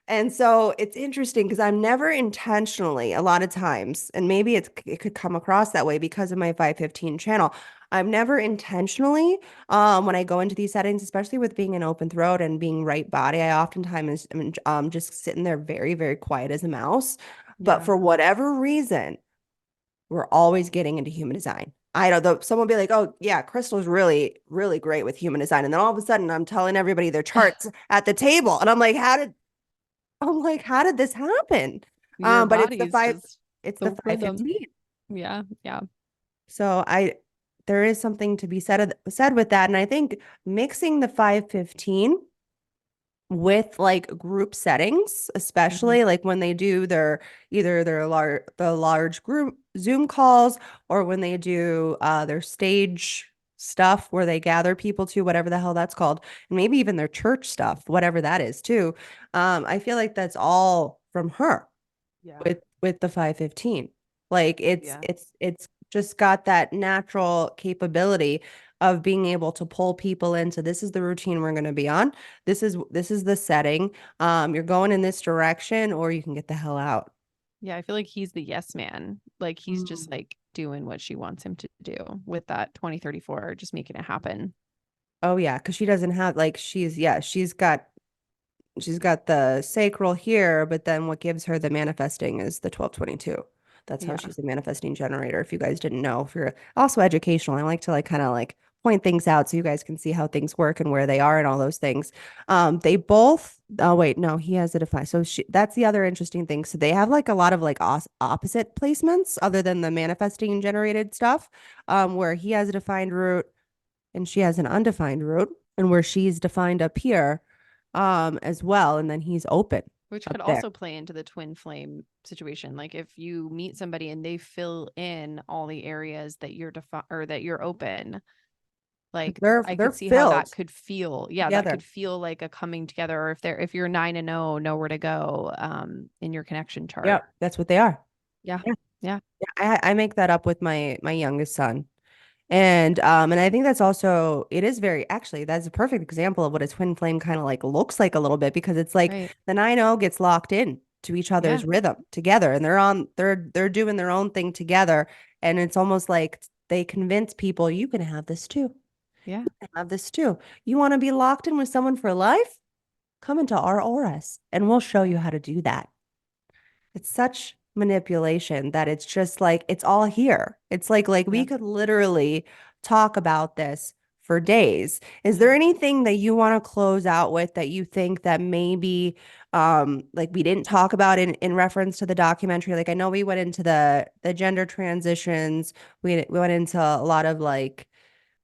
and so it's interesting because I'm never intentionally, a lot of times, and maybe it could come across that way because of my 515 channel. I'm never intentionally, when I go into these settings, especially with being an open throat and being right body, I oftentimes am just sitting there very, very quiet as a mouse. But Yeah. for whatever reason, we're always getting into human design. I don't know. Someone will be like, oh, yeah, Krystle's really, really great with human design. And then all of a sudden, I'm telling everybody their charts at the table. And I'm like, how did I'm like, how did this happen? Your But body's just it's the built for them. 515. Yeah, yeah. So there is something to be said with that. And I think mixing the 515 with like group settings, Mhm. especially like when they do the large group Zoom calls, or when they do their stage stuff where they gather people to whatever the hell that's called, and maybe even their church stuff, whatever that is too. I feel like that's all from her Yeah. with the 515. Like Yeah. it's just got that natural capability of being able to pull people into, this is the routine we're going to be on. This is the setting. You're going in this direction, or you can get the hell out. Yeah, I feel like he's the yes man. Like he's just Mm. like doing what she wants him to do with that 2034, just making it happen. Oh yeah, because she doesn't have like she's got the sacral here, but then what gives her the manifesting is the 1222. That's how Yeah. she's a manifesting generator. If you guys didn't know, if you're also educational, I like to like kind of like point things out so you guys can see how things work and where they are and all those things. They both, oh wait, no, he has a defined. So that's the other interesting thing. So they have like a lot of like opposite placements other than the manifesting generated stuff, where he has a defined root and she has an undefined root, and where she's defined up here as well, and then he's open Which up could there. also play into the twin flame situation. Like if you meet somebody and they fill in all the areas that you're or that you're open, like I They're could see how that filled could feel. Yeah, that together. could feel like a coming together. Or if you're 9 and 0, know where to go in your connection Yeah, chart. that's what they are. Yeah. Yeah. Yeah. Yeah, I make that up with my youngest son. And I think that's also, it is very, actually that's a perfect example of what a twin flame kind of like looks like a little bit, because it's like Right. the 9-0 gets locked in to each Yeah. other's rhythm together, and they're doing their own thing together, and it's almost like they convince people, you can have this too. Yeah. Have this too. You want to be locked in with someone for life? Come into our auras and we'll show you Yeah. how to do that. It's such manipulation that it's just like it's all here. It's like we Yeah. could literally talk about this for days. Is there Yeah. anything that you want to close out with that you think that maybe like we didn't talk about in reference to the documentary? Like I know we went into the gender transitions. We went into a lot of like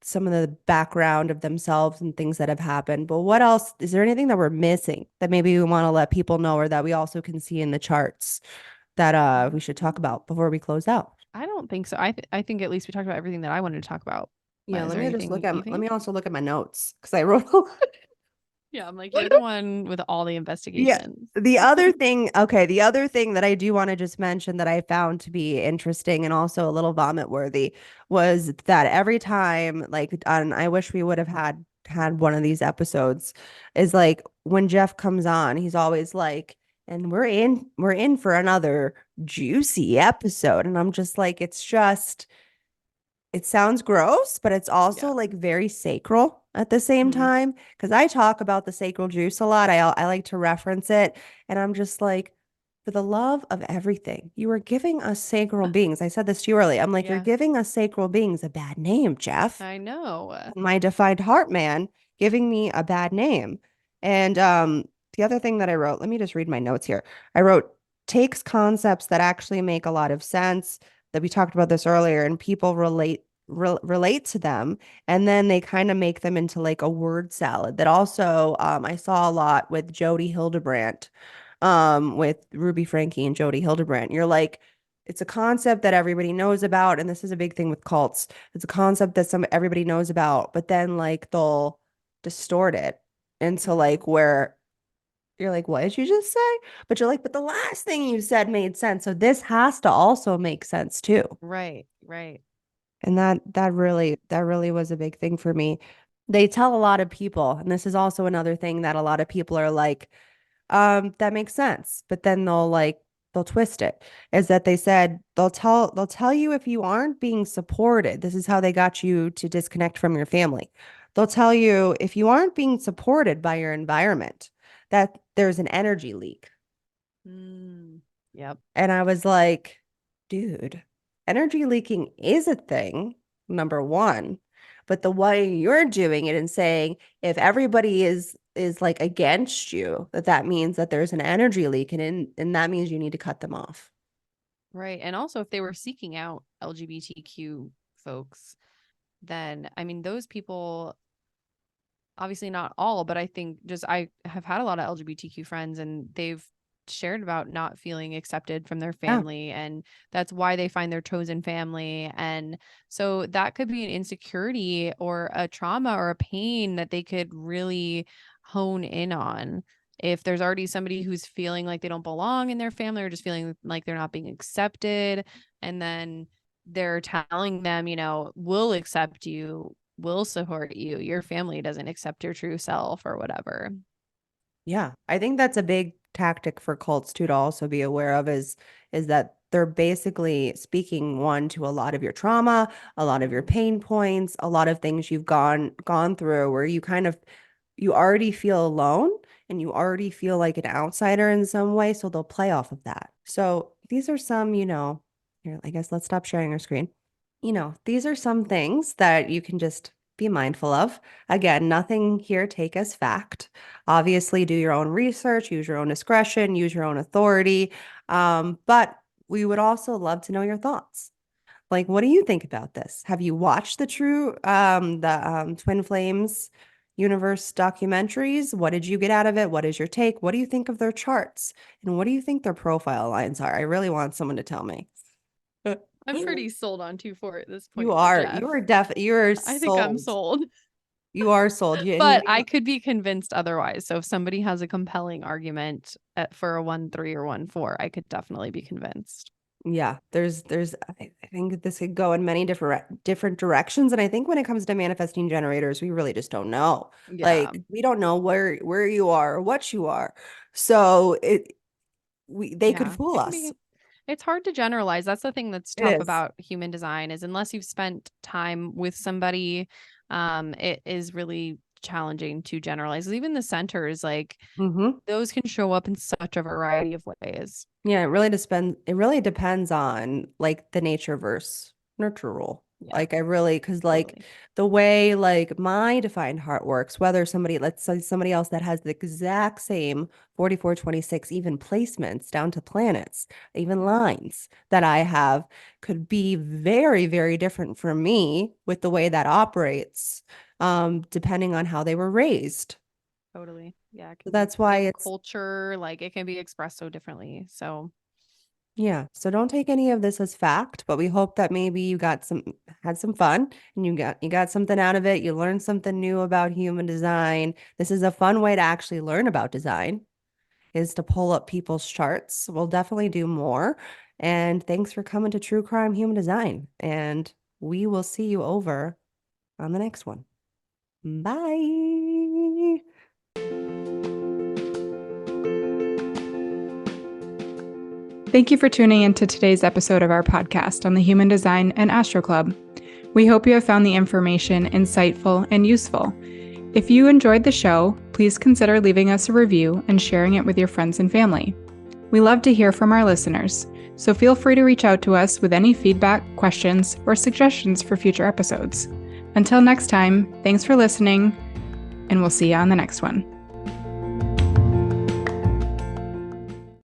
some of the background of themselves and things that have happened. But what else? Is there anything that we're missing that maybe we want to let people know, or that we also can see in the charts that we should talk Um, about before we close out? I don't think so. I think at least we talked about everything that I wanted to talk about. Yeah, Is let there me just look anything at you let me think? also look at my notes because I wrote a lot. Yeah, I'm like, you're the one with all the Yeah. investigations. The other thing that I do want to just mention that I found to be interesting and also a little vomit worthy was that every time, like, on I wish we would have had one of these episodes, is like when Jeff comes on, he's always like, and we're in for another juicy episode. And I'm just like, it sounds gross, but it's also Yeah. like very sacral at the same Hmm. time. Because I talk about the sacral juice a lot. I like to reference it. And I'm just like, for the love of everything, you are giving us sacral beings. I said this to you earlier. I'm like, you're Yeah. giving us sacral beings a bad name, Jeff. I know. My defined heart man giving me a bad name. And the other thing that I wrote, let me just read my notes here. I wrote, takes concepts that actually make a lot of sense, that we talked about this earlier, and people relate to them, and then they kind of make them into like a word salad. That also I saw a lot with Jody Hildebrandt, with Ruby Frankie and Jody Hildebrandt. You're like, it's a concept that everybody knows about, and this is a big thing with cults. It's a concept that everybody knows about, but then like they'll distort it into Mhm. like where you're like, what did you just say? But you're like, but the last thing you said made sense. So this has to also make sense too. Right. Right. And that really was a big thing for me. They tell a lot of people, and this is also another thing that a lot of people are like, that makes sense. But then they'll twist it. Is that they said they'll tell you if you aren't being supported. This is how they got you to disconnect from your family. They'll tell you if you aren't being supported by your environment, that there's an energy leak. Mm. Yep. And I was like, dude, energy leaking is a thing, number one. But the way you're doing it and saying, if everybody is like against you, that means that there's an energy leak, and that means you need to cut them off. Right. And also, if they were seeking out LGBTQ folks, then, I mean, those people, obviously not all, but I think just I have had a lot of LGBTQ friends, and they've shared about not feeling accepted from their Yeah. family, and that's why they find their chosen family. And so that could be an insecurity or a trauma or a pain that they could really hone in on. If there's already somebody who's feeling like they don't belong in their family, or just feeling like they're not being accepted, and then they're telling them, we'll accept you, we'll support you, your family doesn't accept your true self or whatever. Yeah, I think that's a big tactic for cults too to also be aware of is that they're basically speaking to a lot of your trauma, a lot of your pain points, a lot of things you've gone through where you already feel alone and you already feel like an outsider in some way, so they'll play off of that. So these are some, here, I guess let's stop sharing our screen. These are some things that you can just be mindful of. Again, nothing here take as fact. Obviously, do your own research, use your own discretion, use your own authority. But we would also love to know your thoughts. Like, what do you think about this? Have you watched the Twin Flames universe documentaries? What did you get out of it? What is your take? What do you think of their charts? And what do you think their profile lines are? I really want someone to tell me. I'm pretty sold on 2-4 at this point. You for are. Jeff. You are I think I'm sold. sold. You are sold. But I could be convinced otherwise. So if somebody has a compelling argument for a 1-3 or 1-4, I could definitely be convinced. Yeah, I think this could go in many different directions. And I think when it comes to manifesting generators, we really just don't know. Yeah. Like, we don't know where you are or what you are. So they could fool us. It's hard to generalize. That's the thing that's tough about human design, is unless you've spent time with somebody, it is really challenging to generalize. Even the centers, like those can show up in such a variety of ways. Yeah, it really depends on like the nature versus nurture rule. Yeah. Like because like the way like my defined heart works, whether let's say somebody else that has the exact same 4426, even placements down to planets, even lines that I have, could be very, very different from me with the way that operates, depending on how they were raised. Totally. Yeah. So that's why it's culture, like it can be expressed so differently. So yeah. So don't take any of this as fact, but we hope that maybe you had some fun and you got something out of it. You learned something new about human design. This is a fun way to actually learn about design, is to pull up people's charts. We'll definitely do more. And thanks for coming to True Crime Human Design. And we will see you over on the next one. Bye. Thank you for tuning into today's episode of our podcast on the Human Design and Astro Club. We hope you have found the information insightful and useful. If you enjoyed the show, please consider leaving us a review and sharing it with your friends and family. We love to hear from our listeners, so feel free to reach out to us with any feedback, questions, or suggestions for future episodes. Until next time, thanks for listening, and we'll see you on the next one.